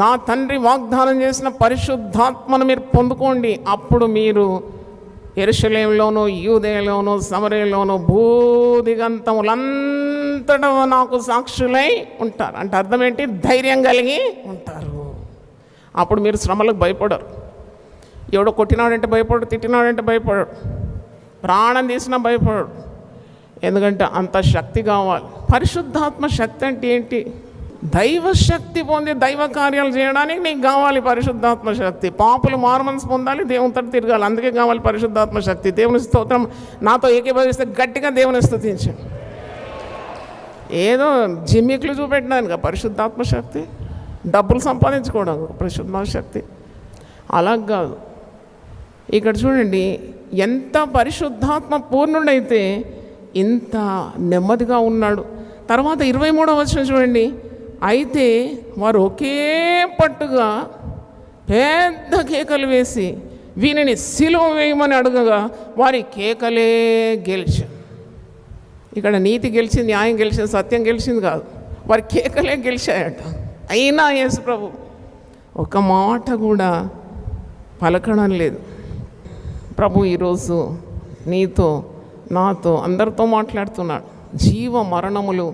నా తండ్రి వాగ్దానం చేసిన పరిశుద్ధాత్మను మీరు పొందుకోండి. అప్పుడు మీరు యెరూషలేములోను, యూదేయలోను, సమరయలోను, భూదిగంతములంతటా నాకు సాక్షులై ఉంటారు. అంటే అర్థం ఏంటి? ధైర్యం కలిగి ఉంటారు. అప్పుడు మీరు శ్రమలకు భయపడరు. ఎవడో కొట్టినాడంటే భయపడు, తిట్టినాడంటే భయపడడు, ప్రాణం తీసినా భయపడడు. ఎందుకంటే అంత శక్తి కావాలి. పరిశుద్ధాత్మ శక్తి అంటే ఏంటి? దైవ శక్తి పొంది దైవ కార్యాలు చేయడానికి నీకు కావాలి పరిశుద్ధాత్మ శక్తి. పాపులు మారుమనసు పొందాలి, దేవునితో తిరగాలి, అందుకే కావాలి పరిశుద్ధాత్మ శక్తి. దేవుని స్తోత్రం. నాతో ఏకీభవిస్తే గట్టిగా దేవుని స్తుతించు. ఏదో జిమ్మికులు చూపెట్టడానికి పరిశుద్ధాత్మ శక్తి, డబ్బులు సంపాదించుకోవడం పరిశుద్ధాత్మ శక్తి అలా కాదు. ఇక్కడ చూడండి, ఎంత పరిశుద్ధాత్మ పూర్ణుడైతే ఇంత నెమ్మదిగా ఉన్నాడు. తర్వాత 23వ వచనం చూడండి. అయితే వారు ఒకే పట్టుగా పెద్ద కేకలు వేసి వీనిని సిలువ వేయమని అడగగా వారి కేకలే గెలిచారు. ఇక్కడ నీతి గెలిచింది, న్యాయం గెలిచింది, సత్యం గెలిచింది కాదు, వారి కేకలే గెలిచాయట. అయినా యేసు ప్రభు ఒక మాట కూడా పలకడం లేదు. ప్రభు ఈరోజు నీతో నాతో అందరితో మాట్లాడుతున్నాడు. జీవ మరణములు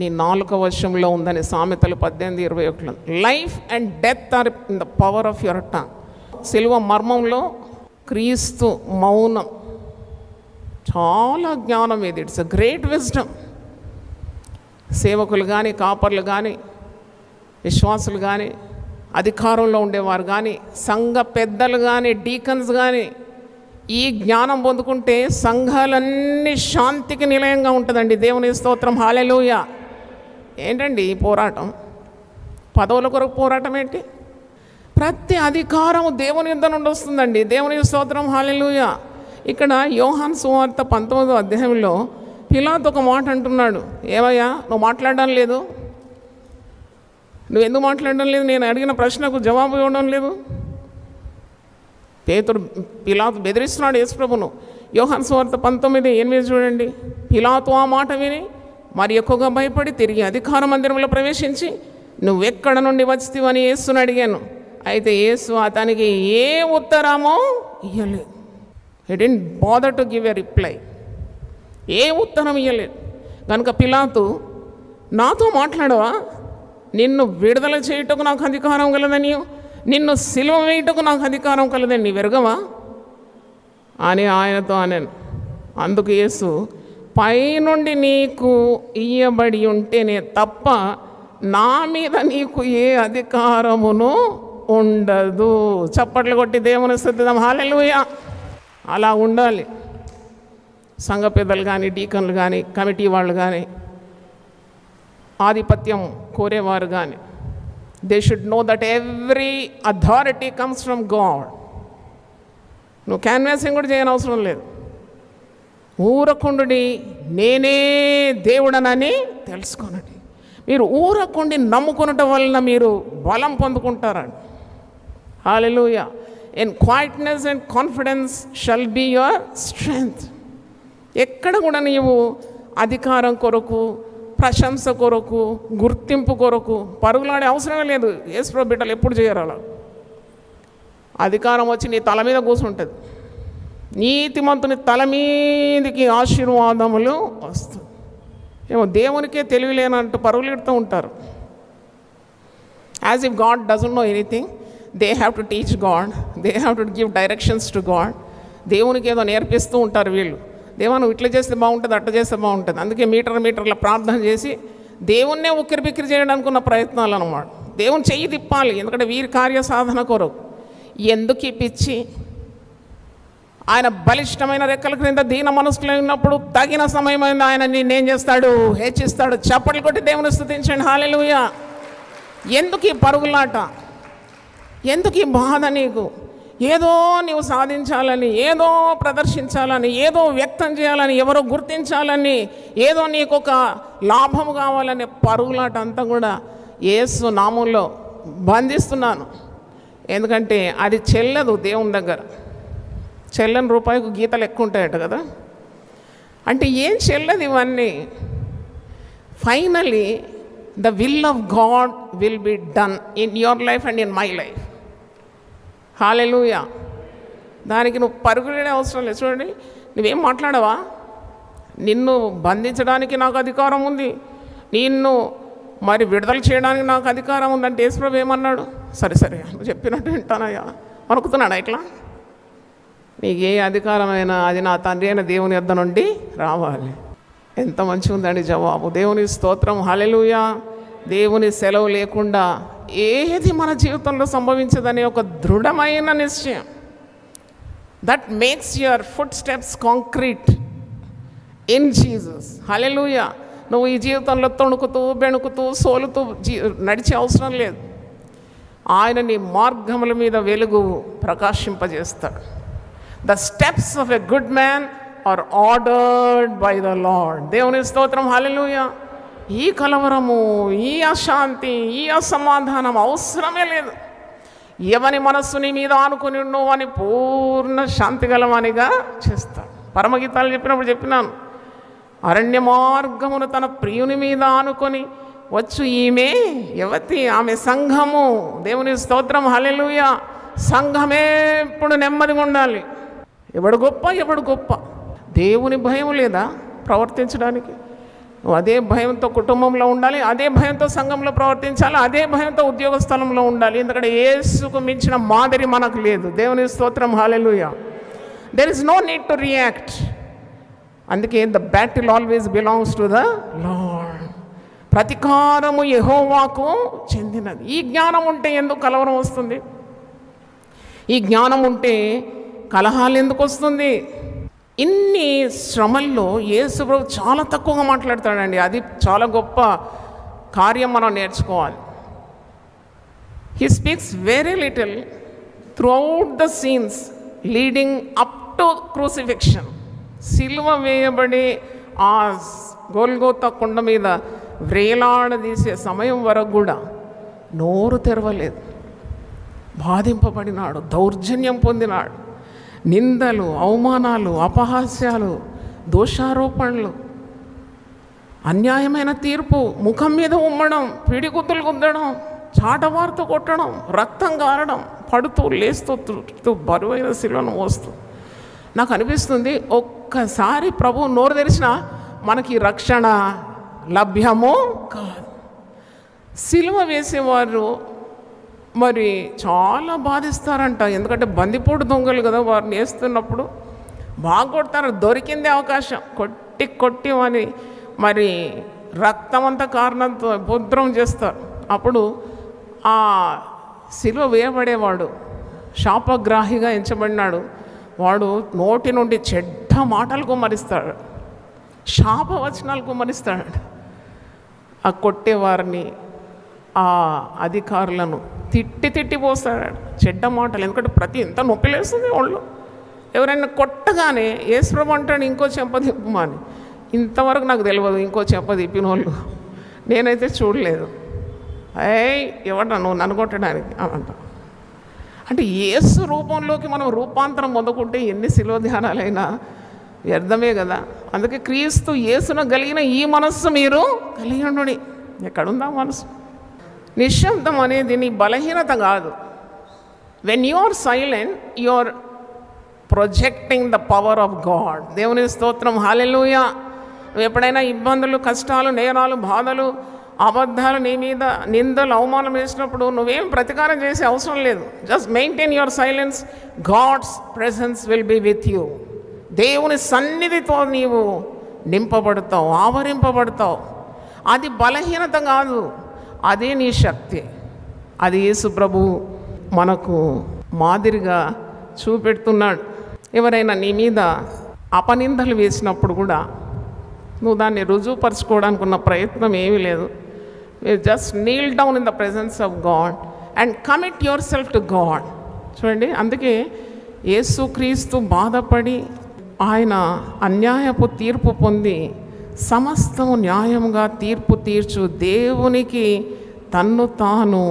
నీ నాలుక వశంలో ఉందని సామెతలు 18:21. Life and death are in the power of your tongue. సిలువ మర్మంలో క్రీస్తు మౌనం చాలా జ్ఞానం ఇది. It's a great wisdom. సేవకులు కానీ, కాపర్లు కానీ, విశ్వాసులు కానీ, అధికారంలో ఉండేవారు కానీ, సంఘ పెద్దలు కానీ, డీకన్స్ కానీ ఈ జ్ఞానం పొందుకుంటే సంఘాలన్నీ శాంతికి నిలయంగా ఉంటుందండి. దేవుని స్తోత్రం, హల్లెలూయా. ఏంటండి ఈ పోరాటం? పదవుల కొరకు పోరాటం ఏంటి? ప్రతి అధికారం దేవుని యుద్ధ నుండి వస్తుందండి. దేవుని స్తోత్రం, హల్లెలూయా. ఇక్కడ యోహాను సువార్త 19వ అధ్యాయంలో పిలాతు ఒక మాట అంటున్నాడు. ఏమయ్యా నువ్వు మాట్లాడడం లేదు? నువ్వు ఎందుకు మాట్లాడడం లేదు? నేను అడిగిన ప్రశ్నకు జవాబు ఇవ్వడం లేదు. పిలాతు బెదిరిస్తున్నాడు యేసు ప్రభును. యోహాను సువార్త 19:8 చూడండి. పిలాతు ఆ మాట విని మరి ఎక్కువగా భయపడి తిరిగి అధికార మందిరంలో ప్రవేశించి నువ్వెక్కడ నుండి వచ్చితివని యేసుని అడిగాను. అయితే యేసు అతనికి ఏ ఉత్తరమో ఇయ్యలేదు. He didn't bother to give a reply. ఏ ఉత్తరం ఇయ్యలేదు. కనుక పిలాతు, నాతో మాట్లాడవా? నిన్ను విడుదల చేయుటకు నాకు అధికారం కలదని, నిన్ను సిలువ వేయుటకు నాకు అధికారం కలదని నీ వెరగవా అని ఆయనతో అన్నాను. అందుకు యేసు, పైనుండి నీకు ఇయ్యబడి ఉంటేనే తప్ప నా మీద నీకు ఏ అధికారమును ఉండదు. చప్పట్లు కొట్టి దేవుని స్తుతిద్దాం. హల్లెలూయా. అలా ఉండాలి. సంఘ పెద్దలు కానీ, డీకన్లు కానీ, కమిటీ వాళ్ళు కానీ, ఆధిపత్యం కోరేవారు కానీ, they should know that every authority comes from God. నువ్వు క్యాన్వాసింగ్ కూడా చేయని అవసరం లేదు. ఊరకుండుని నేనే దేవుడనని తెలుసుకొనండి. మీరు ఊరకుండి నమ్ముకొనటం వలన మీరు బలం పొందుకుంటారండి. Hallelujah. In quietness and confidence shall be your strength. ఎక్కడ కూడా నీవు అధికారం కొరకు, ప్రశంస కొరకు, గుర్తింపు కొరకు పరుగులాడే అవసరమే లేదు. యేసు బిడ్డలు ఎప్పుడు చేయరు అలా. అధికారం వచ్చి నీ తల మీద కూర్చుంటుంది. నీతిమంతుని తల మీదికి ఆశీర్వాదములు వస్తుంది. ఏమో దేవునికే తెలివిలేనంటూ పరుగులెడుతూ ఉంటారు. As if God doesn't know anything, they have to teach God, they have to give directions to God. దేవునికి ఏదో నేర్పిస్తూ ఉంటారు వీళ్ళు. దేవా నువ్వు ఇట్లా చేస్తే బాగుంటుంది, అట్లా చేస్తే బాగుంటుంది. అందుకే మీటర్ల ప్రార్థన చేసి దేవుణ్ణే ఉక్కిరి బిక్కిరి చేయడానికి ఉన్న ప్రయత్నాలు అన్నమాట. దేవుని చెయ్యి తిప్పాలి, ఎందుకంటే వీరి కార్య సాధన కొరకు. ఎందుకు ఈ పిచ్చి? ఆయన బలిష్టమైన రెక్కల క్రింద దీన మనసులో ఉన్నప్పుడు తగిన సమయమైంది ఆయన నిన్నేం చేస్తాడు? హెచ్చిస్తాడు. చప్పట్లు కొట్టి దేవుని స్తుతించండి. హల్లెలూయా. ఎందుకు ఈ పరుగులాట? ఎందుకు ఈ బాధ? నీకు ఏదో నీవు సాధించాలని, ఏదో ప్రదర్శించాలని, ఏదో వ్యక్తం చేయాలని, ఎవరో గుర్తించాలని, ఏదో నీకు ఒక లాభం కావాలనే పరుగులాట అంతా కూడా యేసు నామంలో బంధిస్తున్నాను. ఎందుకంటే అది చెల్లదు దేవుని దగ్గర. చెల్లని రూపాయికి గీతలు ఎక్కువ ఉంటాయట కదా. అంటే ఏం చెల్లదు ఇవన్నీ. Finally the will of God will be done in your life and in my life. Hallelujah. దానికి నువ్వు పరుగులే అవసరం లేదు. చూడండి, నువ్వేం మాట్లాడవా? నిన్ను బంధించడానికి నాకు అధికారం ఉంది, నిన్ను మరి విడుదల చేయడానికి నాకు అధికారం ఉందంటే యేసుప్రభు ఏమన్నాడు? సరే సరే నువ్వు చెప్పినట్టు వింటానయ్యా అనుకుతున్నాడా? ఇట్లా నీకు ఏ అధికారమైనా అది నా తండ్రి అయిన దేవుని యొద్ద నుండి రావాలి. ఎంత మంచిగా ఉందండి జవాబు. దేవుని స్తోత్రం. హల్లెలూయా. దేవుని సెలవు లేకుండా ఏది మన జీవితంలో సంభవించదనే ఒక దృఢమైన నిశ్చయం. That makes your footsteps concrete in Jesus. Hallelujah. నువ్వు ఈ జీవితంలో తొణుకుతూ బెణుకుతూ సోలుతూ నడిచే అవసరం లేదు. ఆయన నీ మార్గముల మీద వెలుగు ప్రకాశింపజేస్తాడు. The steps of a good man are ordered by the Lord. దేవుని స్తోత్రం. హల్లెలూయా. ఈ కలవరము, ఈ అశాంతి, ఈ అసమాధానం అవసరమే లేదు. ఎవని మనస్సుని మీద ఆనుకుని ఉన్నావు అని పూర్ణ శాంతి గలవానిగా చేస్తాడు. పరమగీతాలు చెప్పినప్పుడు చెప్పినాను, అరణ్య మార్గమును తన ప్రియుని మీద ఆనుకొని వచ్చు ఈమె యువతి, ఆమె సంఘము. దేవుని స్తోత్రం. హల్లెలూయా. సంఘమే ఎప్పుడు నెమ్మదిగా ఉండాలి. ఎవడు గొప్ప, ఎవడు గొప్ప? దేవుని భయం లేదా ప్రవర్తించడానికి? అదే భయంతో కుటుంబంలో ఉండాలి, అదే భయంతో సంఘంలో ప్రవర్తించాలి, అదే భయంతో ఉద్యోగ స్థలంలో ఉండాలి. ఎందుకంటే యేసుకు మించిన మాదిరి మనకు లేదు. దేవుని స్తోత్రం. Hallelujah. There is no need to react. అందుకే the battle always belongs to the Lord. ప్రతికారము యెహోవాకు చెందినది. ఈ జ్ఞానం ఉంటే ఎందుకు కలవరం వస్తుంది? ఈ జ్ఞానం ఉంటే కలహాలు ఎందుకు వస్తుంది? ఇన్ని శ్రమల్లో యేసు ప్రభు చాలా తక్కువగా మాట్లాడతాడండి. అది చాలా గొప్ప కార్యం, మనం నేర్చుకోవాలి. He speaks very little throughout the scenes leading up to crucifixion. సిలువ వేయబడి ఆ గోల్గోతా కొండ మీద వ్రేలాడదీసే సమయం వరకు కూడా నోరు తెరవలేదు. బాధింపబడినాడు, దౌర్జన్యం పొందినాడు, నిందలు, అవమానాలు, అపహాస్యాలు, దోషారోపణలు అన్యాయమైన తీర్పు, ముఖం మీద ఉమ్మడం, పిడిగుద్దులు గుద్దడం, చాటవార్త కొట్టడం, రక్తం గారడం, పడుతూ లేస్తూ బరువైన శిలువను మోస్తూ. నాకు అనిపిస్తుంది ఒక్కసారి ప్రభు నోరు తెరిచినా మనకి రక్షణ లభ్యమో కాదు. శిలువ వేసేవారు మరి చాలా బాధిస్తారంట. ఎందుకంటే బందిపోటు దొంగలు కదా, వారిని వేస్తున్నప్పుడు బాగా కొడతారు. దొరికిందే అవకాశం, కొట్టి అని మరి రక్తం అంతా కారణంతో భద్రం చేస్తారు. అప్పుడు ఆ శిలువ వేయబడేవాడు శాపగ్రాహిగా ఎంచబడినాడు. వాడు నోటి నుండి చెడ్డ మాటలు కుమ్మరిస్తాడు, శాపవచనాలు కుమ్మరిస్తాడు. ఆ కొట్టేవారిని, ఆ అధికారులను తిట్టి పోస్తాడు చెడ్డ మాటలు. ఎందుకంటే ఎంత నొప్పి లేస్తుంది వాళ్ళు. ఎవరైనా కొట్టగానే యేసుప్రభు అంటాడు ఇంకో చెంప తిప్పమని. ఇంతవరకు నాకు తెలియదు ఇంకో చెంప తిప్పిన వాళ్ళు, నేనైతే చూడలేదు. ఎవడా నువ్వు నన్ను కొట్టడానికి అంట. అంటే యేసు రూపంలోకి మనం రూపాంతరం పొందుకుంటే ఎన్ని శిలువ ధ్యానాలైనా వ్యర్థమే కదా. అందుకే క్రీస్తు యేసును కలిగిన ఈ మనస్సు మీరు కలిగి ఉండుడి. ఎక్కడుందా మనసు? నిశ్శబ్దం అనేది నీ బలహీనత కాదు. When you are silent you are projecting the power of God. దేవుని స్తోత్రం, హల్లెలూయా. నువ్వు ఎప్పుడైనా ఇబ్బందులు, కష్టాలు, నేరాలు, బాధలు, అబద్ధాలు, నీ మీద నిందలు, అవమానం వేసినప్పుడు నువ్వేం ప్రతీకారం చేసే అవసరం లేదు. Just maintain your silence. God's presence will be with you. దేవుని సన్నిధితో నీవు నింపబడతావు, ఆవరింపబడతావు. అది బలహీనత కాదు, అదే నీ శక్తి. అది యేసు ప్రభు మనకు మాదిరిగా చూపెడుతున్నాడు. ఎవరైనా నీ మీద అపనిందలు వేసినప్పుడు కూడా నువ్వు దాన్ని రుజువుపరచుకోవడానికి ఉన్న ప్రయత్నం ఏమీ లేదు. Just Neel down in the presence of God and commit yourself to God. చూడండి, అందుకే యేసుక్రీస్తు బాధపడి ఆయన అన్యాయపు తీర్పు పొంది సమస్తము న్యాయంగా తీర్పు తీర్చు దేవునికి తన్ను తాను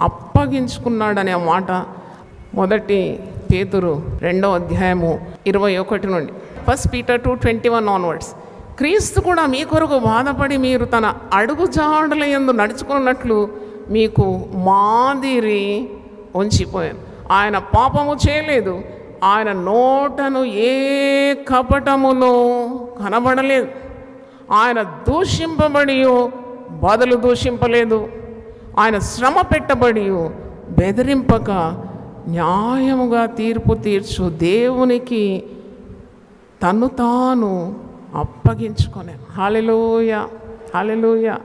అప్పగించుకున్నాడనే మాట 1 పేతురు 2వ అధ్యాయము 21 నుండి 1 Peter 2:21 ఆన్వర్డ్స్. క్రీస్తు కూడా మీ కొరకు బాధపడి మీరు తన అడుగుజాడల యందు నడుచుకున్నట్లు మీకు మాదిరి ఉంచిపోయాను. ఆయన పాపము చేయలేదు, ఆయన నోటను ఏ కపటమును కనబడలేదు, ఆయన దూషింపబడి బదులు దూషింపలేదు, ఆయన శ్రమ పెట్టబడి బెదిరింపక న్యాయముగా తీర్పు తీర్చు దేవునికి తన్ను తాను అప్పగించుకొనేను. హల్లెలూయా, హల్లెలూయా.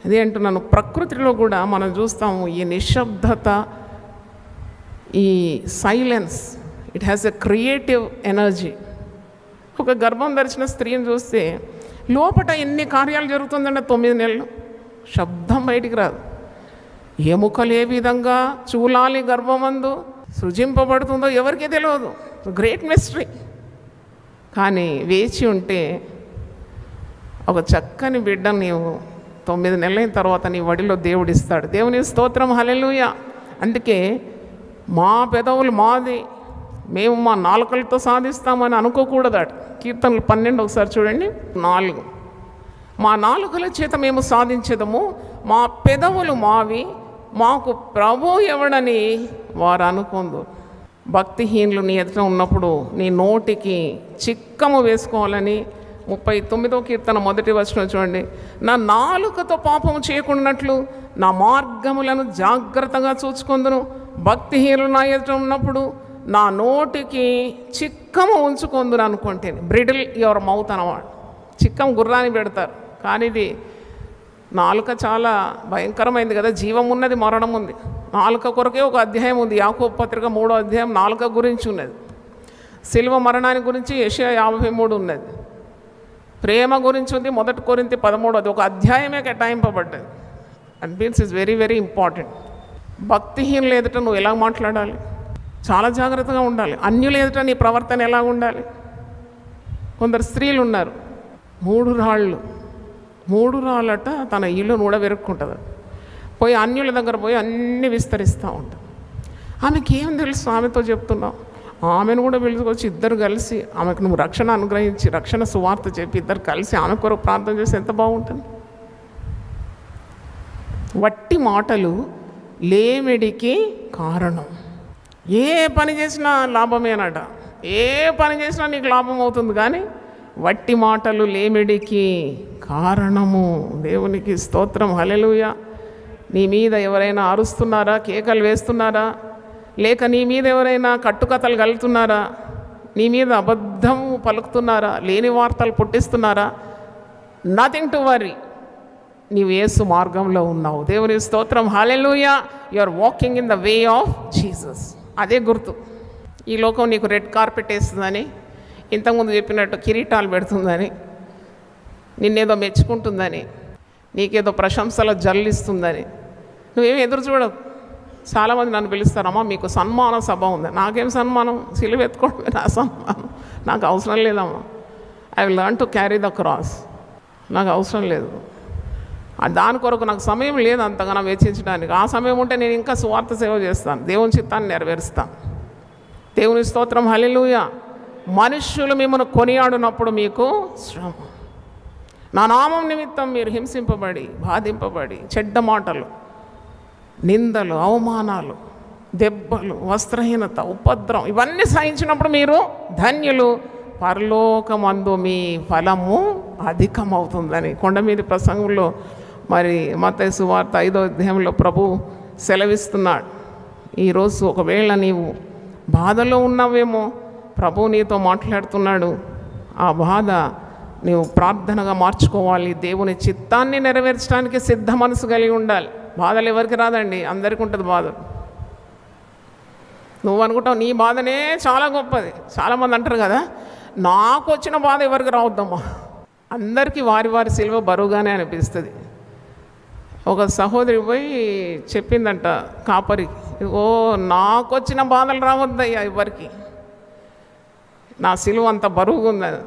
అదే అంటున్నాను, ప్రకృతిలో కూడా మనం చూస్తాము ఈ నిశ్శబ్దత, ఈ silence, it has a creative energy. ఒక గర్భం ధరించిన స్త్రీని చూస్తే లోపట ఎన్ని కార్యాలు జరుగుతుందంటే 9 నెలలు శబ్దం బయటికి రాదు. ఎముకలు ఏ విధంగా చూలాలి గర్భమందు సృజింపబడుతుందో ఎవరికీ తెలియదు. Great mystery. కానీ వేచి ఉంటే ఒక చక్కని బిడ్డను నీవు 9 నెలలైన తర్వాత నీ వడిలో దేవుడిస్తాడు. దేవుని స్తోత్రం, హల్లెలూయా. అందుకే మా పెదవులు మాది, మేము మా నాలుకలతో సాధిస్తామని అనుకోకూడదట. కీర్తనలు 12 ఒకసారి చూడండి, 4. మా నాలుకల చేత మేము సాధించేదము, మా పెదవులు మావి, మాకు ప్రభు ఎవడని వారు అనుకుందు. భక్తిహీనులు నీ ఎదుట ఉన్నప్పుడు నీ నోటికి చిక్కము వేసుకోవాలని 39వ కీర్తన 1వ వచనం చూడండి. నా నాలుకతో పాపము చేయకుండాట్లు నా మార్గములను జాగ్రత్తగా చూచుకుందును. భక్తిహీనులు నా ఎదుట ఉన్నప్పుడు నా నోటికి చిక్కము ఉంచుకుందును అనుకుంటేనే. బ్రిడిల్ యువర్ మౌత్ అన్నమాట. చిక్కం గుర్రాన్ని పెడతారు, కానీ ఇది నాలుక చాలా భయంకరమైంది కదా. జీవం ఉన్నది, మరణం ఉంది. నాలుక కొరకే ఒక అధ్యాయం ఉంది, యాకోబు పత్రిక 3వ అధ్యాయం నాలుక గురించి ఉన్నది. శిలువ మరణాన్ని గురించి యెషయా 53 ఉన్నది. ప్రేమ గురించి ఉంది 1 కొరింథీ 13, అది ఒక అధ్యాయమే కేటాయింపబడ్డది. And means is very very important. భక్తిహీనులు ఎదుట నువ్వు ఎలా మాట్లాడాలి, చాలా జాగ్రత్తగా ఉండాలి. అన్యుల ఎదుట నీ ప్రవర్తన ఎలా ఉండాలి. కొందరు స్త్రీలు ఉన్నారు, 3 రాళ్ళట తన ఇల్లును కూడా వెరుక్కుంటుంది. పోయి అన్యుల దగ్గర పోయి అన్నీ విస్తరిస్తూ ఉంటాం. ఆమెకి ఏం తెలుసు, ఆమెతో చెప్తున్నావు. ఆమెను కూడా పిలుచుకొచ్చి ఇద్దరు కలిసి ఆమెకు నువ్వు రక్షణ అనుగ్రహించి రక్షణ సువార్త చెప్పి ఇద్దరు కలిసి ఆమె కొరకు ప్రార్థన చేస్తే ఎంత బాగుంటుంది. వట్టి మాటలు లేమిడికి కారణం. ఏ పని చేసినా లాభమేనట, ఏ పని చేసినా నీకు లాభం అవుతుంది, కానీ వట్టి మాటలు లేమిడికి కారణము. దేవునికి స్తోత్రం, హల్లెలూయా. నీ మీద ఎవరైనా అరుస్తున్నారా, కేకలు వేస్తున్నారా, లేక నీ మీద ఎవరైనా కట్టుకథలు కలుగుతున్నారా, నీ మీద అబద్ధం పలుకుతున్నారా, లేని వార్తలు పుట్టిస్తున్నారా, నథింగ్ టు వరీ. నీవు యేసు మార్గంలో ఉన్నావు. దేవుని స్తోత్రం, hallelujah. You are walking in the way of Jesus. అదే గుర్తు. ఈ లోకం నీకు రెడ్ కార్పెట్ వేస్తుందని, ఇంతకుముందు చెప్పినట్టు కిరీటాలు పెడుతుందని, నిన్నేదో మెచ్చుకుంటుందని, నీకేదో ప్రశంసల జల్లిస్తుందని నువ్వేమి ఎదురు చూడవు. చాలామంది నన్ను పిలుస్తారమ్మా మీకు సన్మాన సభ ఉంది. నాకేం సన్మానం? సిలువ ఎత్తుకోవడమే నా సన్మానం. నాకు అవసరం లేదమ్మా. I will learn to carry the cross. నాకు అవసరం లేదు. దాని కొరకు నాకు సమయం లేదు అంతగానో వెచ్చించడానికి. ఆ సమయం ఉంటే నేను ఇంకా సువార్త సేవ చేస్తాను, దేవుని చిత్తాన్ని నెరవేరుస్తాను. దేవుని స్తోత్రం, హల్లెలూయా. మనుష్యులు మిమ్మల్ని కొనియాడినప్పుడు మీకు శ్రమ. నా నామం నిమిత్తం మీరు హింసింపబడి బాధింపబడి చెడ్డ మాటలు, నిందలు, అవమానాలు, దెబ్బలు, వస్త్రహీనత, ఉపద్రవం ఇవన్నీ సహించినప్పుడు మీరు ధన్యులు, పరలోకమందు మీ ఫలము అధికమవుతుందని కొండ మీద ప్రసంగంలో మరి మత్తయి సువార్త 5వ అధ్యాయంలో ప్రభు సెలవిస్తున్నాడు. ఈరోజు ఒకవేళ నీవు బాధలో ఉన్నావేమో, ప్రభు నీతో మాట్లాడుతున్నాడు. ఆ బాధ నీవు ప్రార్థనగా మార్చుకోవాలి. దేవుని చిత్తాన్ని నెరవేర్చడానికి సిద్ధ మనసు కలిగి ఉండాలి. బాధలు ఎవరికి రాదండి, అందరికీ ఉంటుంది బాధ. నువ్వు అనుకుంటావు నీ బాధనే చాలా గొప్పది. చాలామంది అంటారు కదా, నాకు వచ్చిన బాధ ఎవరికి రావద్దమ్మా. అందరికీ వారి వారి సిలువ బరువుగానే అనిపిస్తుంది. ఒక సహోదరి పోయి చెప్పిందంట కాపరికి, ఓ నాకు వచ్చిన బాధలు రావద్దయ్యా ఎవరికి, నా సిలువ అంత బరువుగా ఉందని.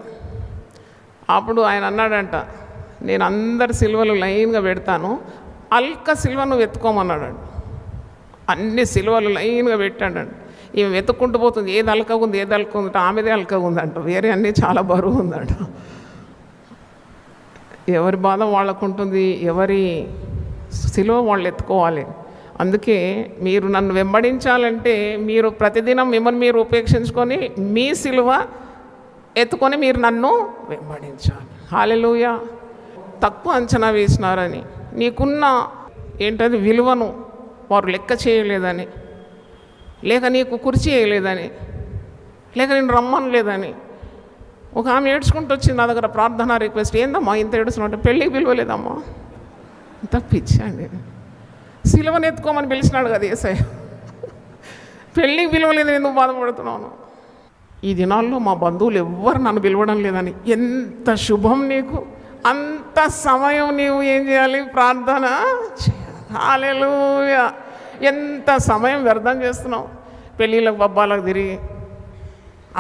అప్పుడు ఆయన అన్నాడంట, నేను అందరి సిలువలు లైన్గా పెడతాను, అల్క సిలువ నువ్వు ఎత్తుకోమన్నాడంట. అన్ని సిలువలు లైన్గా పెట్టాడంట. ఈమె వెతుక్కుంటూ పోతుంది, ఏది అల్కగా ఉంది ఏది అల్కగా ఉందంట. ఆమెదే అల్కగా ఉందంట, వేరే అన్నీ చాలా బరువు ఉందంట. ఎవరి బాధ వాళ్ళకు ఉంటుంది, ఎవరి సిలువ వాళ్ళు ఎత్తుకోవాలి. అందుకే మీరు నన్ను వెంబడించాలంటే మీరు ప్రతిదినం మిమ్మల్ని మీరు ఉపేక్షించుకొని మీ సిలువ ఎత్తుకొని మీరు నన్ను వెంబడించాలి. హల్లెలూయా. తక్కువ అంచనా వేసినారని, నీకున్న ఏంటది విలువను వారు లెక్క చేయలేదని, లేక నీకు కుర్చీ వేయలేదని, లేక నేను రమ్మనలేదని. ఒక ఆమె ఏడ్చుకుంటూ వచ్చింది నా దగ్గర ప్రార్థన రిక్వెస్ట్. ఏందమ్మా ఇంత ఏడుస్తున్నట్టు? పెళ్ళికి పిలవలేదమ్మా. ఇంత పిచ్చండి. సిలువను ఎత్తుకోమని పిలిచినాడు కదా యేసయ్య, పెళ్ళికి పిలవలేదు, ఎందుకు బాధపడుతున్నాను? ఈ దినాల్లో మా బంధువులు ఎవ్వరు నన్ను పిలవడం లేదని. ఎంత శుభం నీకు. అంత సమయం నీవు ఏం చేయాలి? ప్రార్థన చేయాలి. హల్లెలూయా. ఎంత సమయం వ్యర్థం చేస్తున్నావు పెళ్ళిళ్ళకు పబ్బాలకు తిరిగి.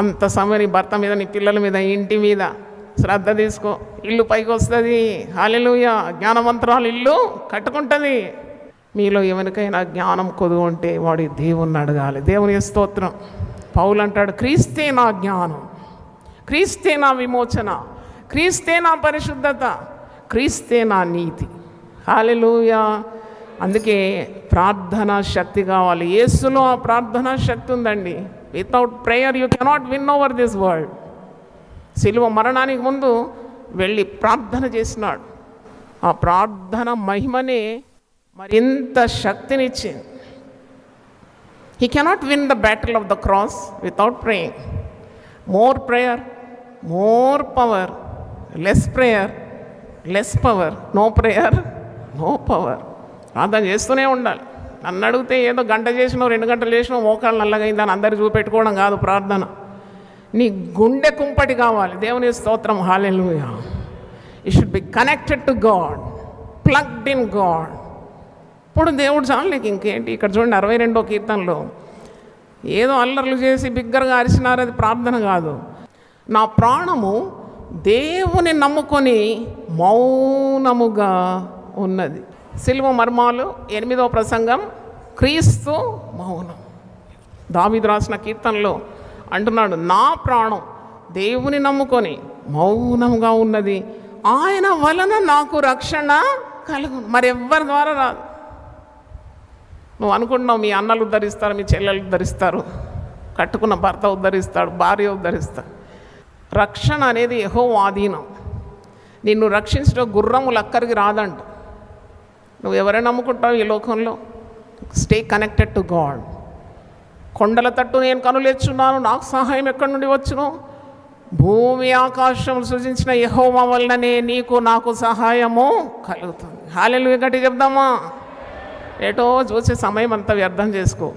అంత సమయం నీ భర్త మీద, నీ పిల్లల మీద, ఇంటి మీద శ్రద్ధ తీసుకో. ఇల్లు పైకి వస్తుంది. హల్లెలూయా. జ్ఞానవంతురాలు ఇల్లు కట్టుకుంటుంది. మీలో ఎవరికైనా జ్ఞానం కొదువు ఉంటే వాడి దేవుణ్ణి అడగాలి. దేవుని స్తోత్రం. పౌలు అంటాడు, క్రీస్తే నా జ్ఞానం, క్రీస్తే నా విమోచన, క్రీస్తే నా పరిశుద్ధత, క్రీస్తే నా నీతి. హల్లెలూయా. అందుకే ప్రార్థనా శక్తి కావాలి. యేసులో ఆ ప్రార్థనా శక్తి ఉందండి. Without prayer you cannot win over this world. సిలువ మరణానికి ముందు వెళ్ళి ప్రార్థన చేసినాడు. ఆ ప్రార్థన మహిమనే మరింత శక్తినిచ్చింది. He cannot win the battle of the cross without praying. More prayer, more power. Less prayer, less power. No prayer, no power. ప్రార్థన చేస్తూనే ఉండాలి. నన్ను అడిగితే ఏదో గంట చేసినావు 2 గంటలు చేసినావు మోకాళ్ళు నల్లగైందని అందరు చూపెట్టుకోవడం కాదు ప్రార్థన. నీ గుండె కుంపటి కావాలి. దేవుని స్తోత్రం. Hallelujah. You should be connected to God, plugged in God. ఇప్పుడు దేవుడు చాలు నీకు ఇంకేంటి. ఇక్కడ చూడండి 62వ కీర్తనలో ఏదో అల్లర్లు చేసి బిగ్గరగా అరిచినారు, అది ప్రార్థన కాదు. నా ప్రాణము దేవుని నమ్ముకొని మౌనముగా ఉన్నది. సిలువ మర్మాలు 8వ ప్రసంగం, క్రీస్తు మౌనం. దావీదు రాసిన కీర్తనలో అంటున్నాడు, నా ప్రాణం దేవుని నమ్ముకొని మౌనంగా ఉన్నది, ఆయన వలన నాకు రక్షణ కలుగును. మరి ఎవ్వరి ద్వారా రాదు. నువ్వు అనుకుంటున్నావు మీ అన్నలు ఉద్ధరిస్తారు, మీ చెల్లెలు ఉద్ధరిస్తారు, కట్టుకున్న భర్త ఉద్ధరిస్తాడు, భార్య ఉద్ధరిస్తాడు. రక్షణ అనేది యెహోవా ఆధీనం. నిన్ను రక్షించడం గుర్రము లక్కరికి రాదంట. నువ్వు ఎవరైనా నమ్ముకుంటావు ఈ లోకంలో? Stay connected to God. కొండల తట్టు నేను కనులెచ్చున్నాను, నాకు సహాయం ఎక్కడి నుండి వచ్చును? భూమి ఆకాశం సృజించిన యెహోవా వలననే నీకు నాకు సహాయము కలుగుతుంది. హల్లెలూయా గట్టి చెప్దామా? ఏటో చూసే సమయం అంతా వ్యర్థం చేసుకో.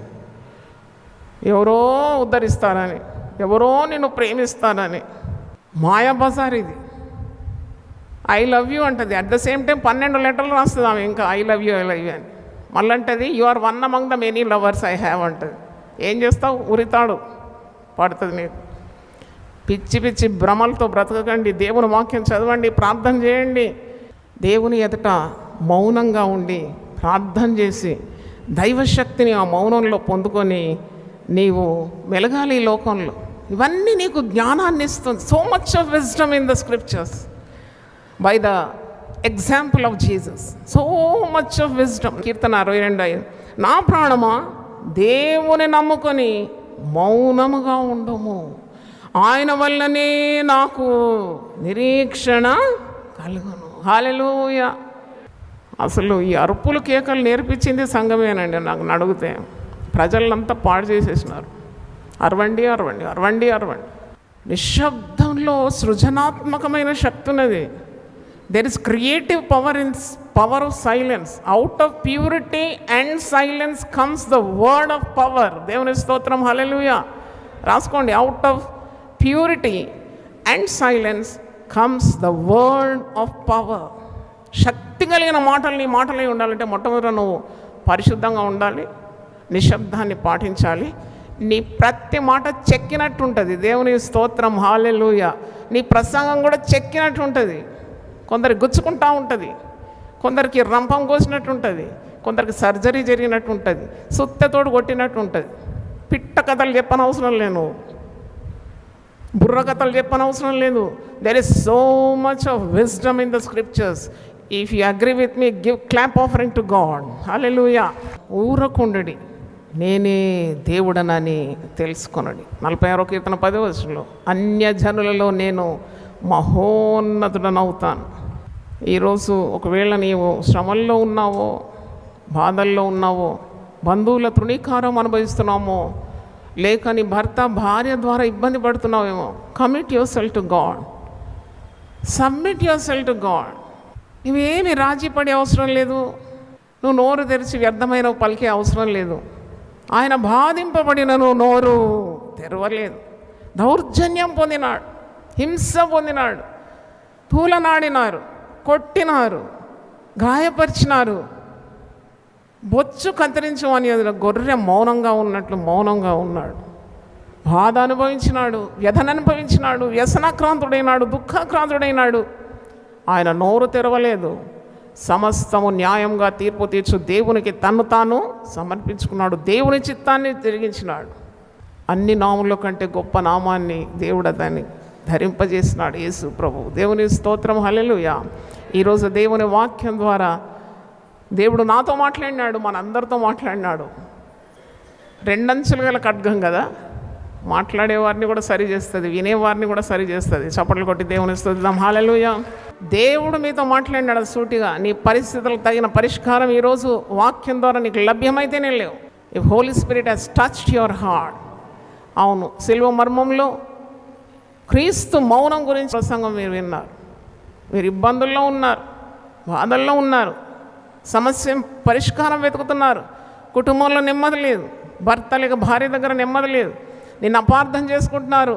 ఎవరో ఉద్ధరిస్తారని, ఎవరో నిన్ను ప్రేమిస్తారని మాయా బజార్ ఇది. ఐ లవ్ యూ అంటది, అట్ ద సేమ్ టైం 12 లెటర్లు రాస్తుంది ఆమె, ఇంకా ఐ లవ్ యూ అని. మళ్ళీ అంటది you are one among the many lovers I have అంటది. ఏం చేస్తావు? ఉరితాడు పడుతుంది నీకు. పిచ్చి పిచ్చి భ్రమలతో బ్రతకకండి. దేవుని వాక్యం చదవండి, ప్రార్థన చేయండి. దేవుని ఎదుట మౌనంగా ఉండి ప్రార్థన చేసి దైవశక్తిని ఆ మౌనంలో పొందుకొని నీవు వెలగాలి ఈ లోకంలో. ఇవన్నీ నీకు జ్ఞానాన్ని ఇస్తుంది. So much of wisdom in the scriptures by the example of Jesus. So much of wisdom. కీర్తన 62, నా ప్రాణమా దేవుని నమ్ముకొని మౌనముగా ఉండము, ఆయన వల్లనే నాకు నిరీక్షణ కలుగును. హల్లెలూయా. అసలు ఈ అరుపులు కేకలు నేర్పించింది సంఘమేనండి. నాకు అడిగితే ప్రజలంతా పాడు చేసేసినారు. అరవండి అరవండి అరవండి అరవండి. నిశ్శబ్దంలో సృజనాత్మకమైన శక్తి ఉన్నది. There is creative power in power of silence. Out of purity and silence comes the word of power. దేవుని స్తోత్రం. హల్లెలూయా. రాసుకోండి, out of purity and silence comes the word of power. శక్తి కలిగిన మాటలు నీ మాటలే ఉండాలంటే మొట్టమొదట నువ్వు పరిశుద్ధంగా ఉండాలి, నిశ్శబ్దాన్ని పాటించాలి. నీ ప్రతి మాట చెక్కినట్టు ఉంటుంది. దేవుని స్తోత్రం. హల్లెలూయా. నీ ప్రసంగం కూడా చెక్కినట్టు ఉంటుంది. కొందరికి గుచ్చుకుంటూ ఉంటుంది, కొందరికి రంపం కోసినట్టు ఉంటుంది, కొందరికి సర్జరీ జరిగినట్టు ఉంటుంది, సుత్తతోడు కొట్టినట్టు ఉంటుంది. పిట్ట కథలు చెప్పనవసరం లేదు, బుర్ర కథలు చెప్పనవసరం లేదు. There is so much of wisdom in the scriptures. If you agree with me, give clap offering to God. Hallelujah. ఊరకుండడి, నేనే దేవుడనని తెలుసుకొనడి. 46వ కీర్తన 10వ వచనంలో, అన్యజనులలో నేను మహోన్నతుడనవుతాను. ఈరోజు ఒకవేళ నీవు శ్రమల్లో ఉన్నావో, బాధల్లో ఉన్నావో, బంధువుల తృణీకారం అనుభవిస్తున్నామో, లేక నీ భర్త భార్య ద్వారా ఇబ్బంది పడుతున్నావేమో, commit yourself to God. Submit yourself to God. ఇవేమి రాజీ పడే అవసరం లేదు. నువ్వు నోరు తెరిచి వ్యర్థమైన పలికే అవసరం లేదు. ఆయన బాధింపబడినను నోరు తెరవలేదు. దౌర్జన్యం పొందినాడు, హింస పొందినాడు, తూలనాడినారు, కొట్టినారు, గాయపరిచినారు. బొచ్చు కత్తిరించు అని గొర్రె మౌనంగా ఉన్నట్లు మౌనంగా ఉన్నాడు. బాధ అనుభవించినాడు, వ్యధను అనుభవించినాడు, వ్యసనాక్రాంతుడైనాడు, దుఃఖాక్రాంతుడైనాడు. ఆయన నోరు తెరవలేదు. సమస్తము న్యాయంగా తీర్పు తీర్చు దేవునికి తన్ను తాను సమర్పించుకున్నాడు. దేవుని చిత్తాన్ని తిరిగించినాడు. అన్ని నాముల కంటే గొప్ప నామాన్ని దేవుడు దాన్ని ధరింపజేసినాడు, యేసు ప్రభువు. దేవుని స్తోత్రం. హల్లెలూయా. ఈరోజు దేవుని వాక్యం ద్వారా దేవుడు నాతో మాట్లాడినాడు, మనందరితో మాట్లాడినాడు. రెండంచులు గల ఖడ్గం కదా, మాట్లాడేవారిని కూడా సరి చేస్తుంది, వినేవారిని కూడా సరి చేస్తుంది. చప్పట్లు కొట్టి దేవుని స్తుతిద్దాం. హల్లెలూయా. దేవుడు మీతో మాట్లాడినాడు సూటిగా. నీ పరిస్థితులకు తగిన పరిష్కారం ఈరోజు వాక్యం ద్వారా నీకు లభ్యమైతేనే లేవు. If Holy Spirit has touched your heart. అవును, సిలువ మర్మంలో క్రీస్తు మౌనం గురించి ప్రసంగం మీరు విన్నారు. మీరు ఇబ్బందుల్లో ఉన్నారు, బాధల్లో ఉన్నారు, సమస్య పరిష్కారం వెతుకుతున్నారు. కుటుంబంలో నెమ్మది లేదు, భర్త లేక భార్య దగ్గర నెమ్మది లేదు, నిన్ను అపార్థం చేసుకుంటున్నారు,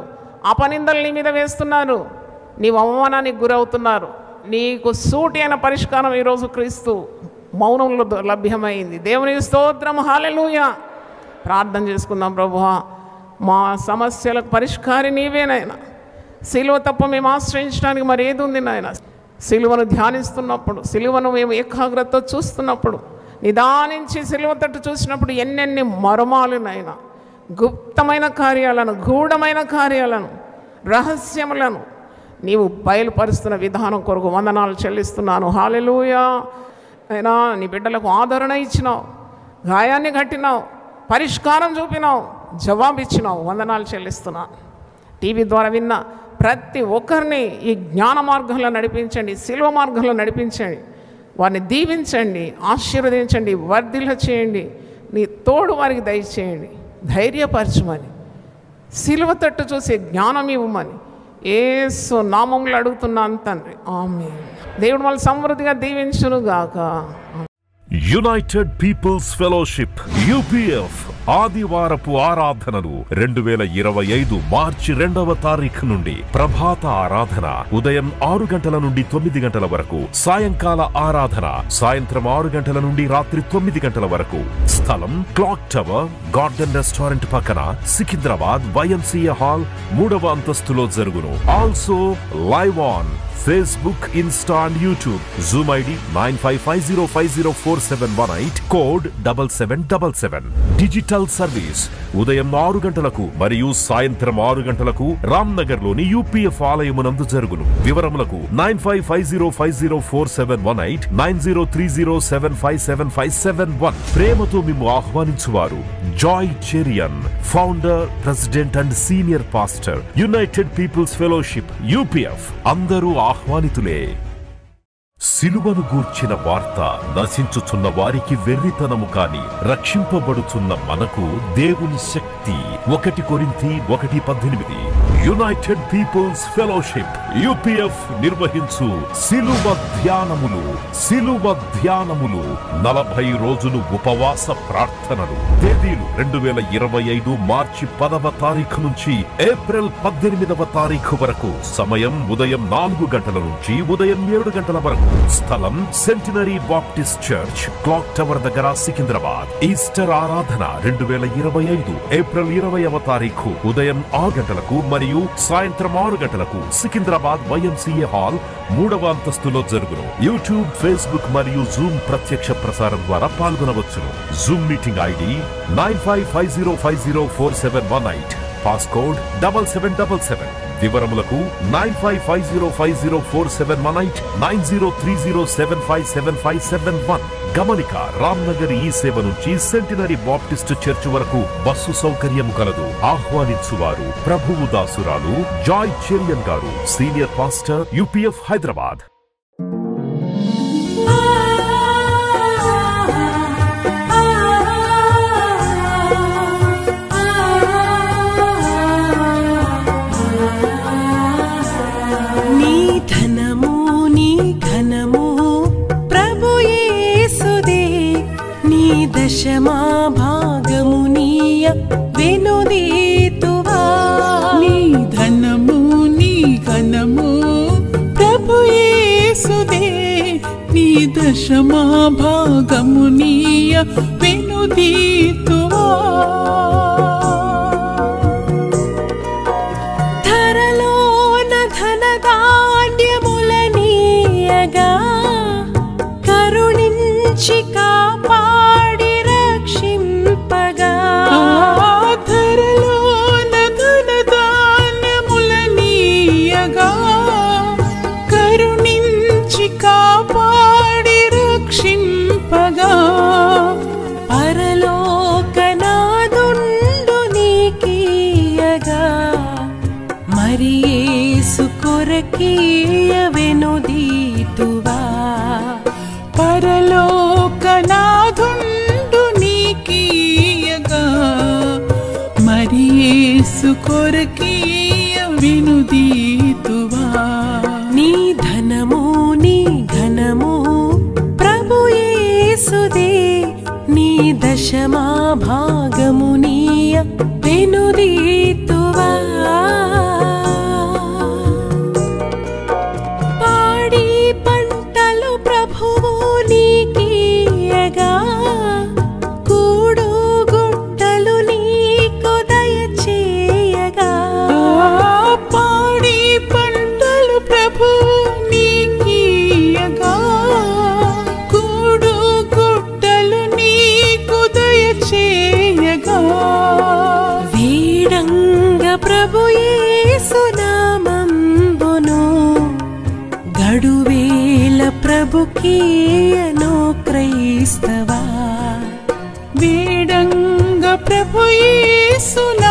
అపనిందలు నీ మీద వేస్తున్నారు, నీవు అవమానానికి గురవుతున్నారు. నీకు సూటి అయిన పరిష్కారం ఈరోజు క్రీస్తు మౌనంలో లభ్యమైంది. దేవుని స్తోత్రం. హల్లెలూయా. ప్రార్థన చేసుకుందాం. ప్రభువా, మా సమస్యలకు పరిష్కారి నీవేనాయన. సిలువ తప్ప మేము ఆశ్రయించడానికి మరి ఏది ఉంది నాయన. సిలువను ధ్యానిస్తున్నప్పుడు, సిలువను మేము ఏకాగ్రతతో చూస్తున్నప్పుడు, నిదానించి సిలువ తట్టు చూసినప్పుడు ఎన్నెన్ని మర్మాలు నాయన, గుప్తమైన కార్యాలను, గూఢమైన కార్యాలను, రహస్యములను నీవు బయలుపరుస్తున్న విధానం కొరకు వందనాలు చెల్లిస్తున్నాను. హల్లెలూయా. అయినా నీ బిడ్డలకు ఆదరణ ఇచ్చినావు, గాయాన్ని కట్టినావు, పరిష్కారం చూపినావు, జవాబు ఇచ్చినావు. వందనాలు చెల్లిస్తున్నాను. టీవీ ద్వారా విన్న ప్రతి ఒక్కరిని ఈ జ్ఞాన మార్గంలో నడిపించండి, శిలువ మార్గంలో నడిపించండి, వారిని దీవించండి, ఆశీర్వదించండి, వర్ధిల్ల చేయండి. నీ తోడు వారికి దయచేయండి, ధైర్యపరచమని, శిలువ తట్టు చూసే జ్ఞానం ఇవ్వమని యేసు నామములో అడుగుతున్నాను తండ్రి. ఆమేన్. దేవుడు మళ్ళీ సమృద్ధిగా దీవించునుగాక. యునైటెడ్ పీపుల్స్ ఫెలోషిప్ యూపీఎఫ్ ఆదివారపు ఆరాధనలు 2025 మార్చి 2వ తారీఖు నుండి ప్రభాత ఆరాధన ఉదయం 6 గంటల నుండి 9 గంటల వరకు, సాయంకాల ఆరాధన సాయంత్రం 6 గంటల నుండి రాత్రి 9 గంటల వరకు. స్థలం క్లాక్ టవర్ గార్డెన్ రెస్టారెంట్ పక్కన, సికింద్రాబాద్, YMCA హాల్ 3వ అంతస్తులో జరుగును. Also live on Facebook, Insta and YouTube. Zoom ID 9550504718, code 7777. Digital service ఉదయం 6 గంటలకు మరియు సాయంత్రం 6 గంటలకు రామ్నగర్ లోని UPF ఆలయమునందు జరుగును. వివరములకు 9550504718, 9030757571. ప్రేమతో మిమ్ము ఆహ్వానించువారు Joy Cherian, founder, president and senior pastor, united people's fellowship UPF. అందరూ ఆహ్వానితులే. సిలువను గూర్చిన వార్త నశించుచున్న వారికి వెర్రితనము కాని రక్షింపబడుచున్న మనకు దేవుని శక్తి. 1 కొరింథీ 1:18. యునైటెడ్ పీపుల్స్ ఫెలోషిప్ UPF నిర్వహించు సిలువ ధ్యానములు. 40 రోజులు ఉపవాస ప్రార్థనలు. తేదీలు 2025 మార్చి 10వ తారీఖు నుంచి ఏప్రిల్ 18వ తారీఖు వరకు. సమయం ఉదయం 4 గంటల నుంచి ఉదయం 7 గంటల వరకు. స్థలం centenary baptist church, clock tower దగ్గర, సికింద్రాబాద్. ఈస్టర్ ఆరాధన 2025 ఏప్రిల్ 20వ తారీఖు ఉదయం 6 గంటలకు మరియు సాయంత్రం 6 గంటలకు సికింద్రాబాద్ YMCA హాల్ 3వ అంతస్తులో జరుగును. యూట్యూబ్, ఫేస్బుక్ మరియు జూమ్ ప్రత్యక్ష ప్రసారం ద్వారా పాల్గొనవచ్చును. Zoom meeting ID 9550504718, passcode 7777. వివరములకు 9550504718, 9030757571. గమనిక, రామ్నగర్ ఈ సేవ నుంచి సెంటినరీ బాప్టిస్ట్ చర్చ్ వరకు బస్సు సౌకర్యం కలదు. ఆహ్వానించువారు ప్రభువు దాసురాలు జాయ్ చెరియన్ గారు, సీనియర్ పాస్టర్, UPF హైదరాబాద్. దశమా భాగమునీయ వెనుదీతువా. నీ ధనము నీ ఘనము ప్రభు యేసుదే, నీ దశమా భాగమునీయ వెనుదీతువా. ధరలోన ధనధాన్యములనీయగా కరుణించి కాపాడి రక్షింపగా. ధరలోన ధనధాన్యములనీయగా కరుణించి కాపాడి రక్షింపగా. పరలోకనాదుండు నీకీయగా మరి యేసు కొరకీయ వెనుదీతువా. పరలోకనాదుండు నీకీయగా మరి యేసు కొరకీయ వెనుదీతువా. నీ ధనము నీ ఘనము ప్రభు యేసుదే, నీ దశమా భాగమునీయ వెనుదీతువా. పాడి పంటలు ప్రభువు నీకీయగా కూడు గుట్టలు నీకు దయచేయగా. పాడి పంటలు ప్రభువు నీకీయగా కూడు గుట్టలు నీకు దయచేయగా. ప్రభుకీయను క్రైస్తవా వేడంగ ప్రభు యేసునా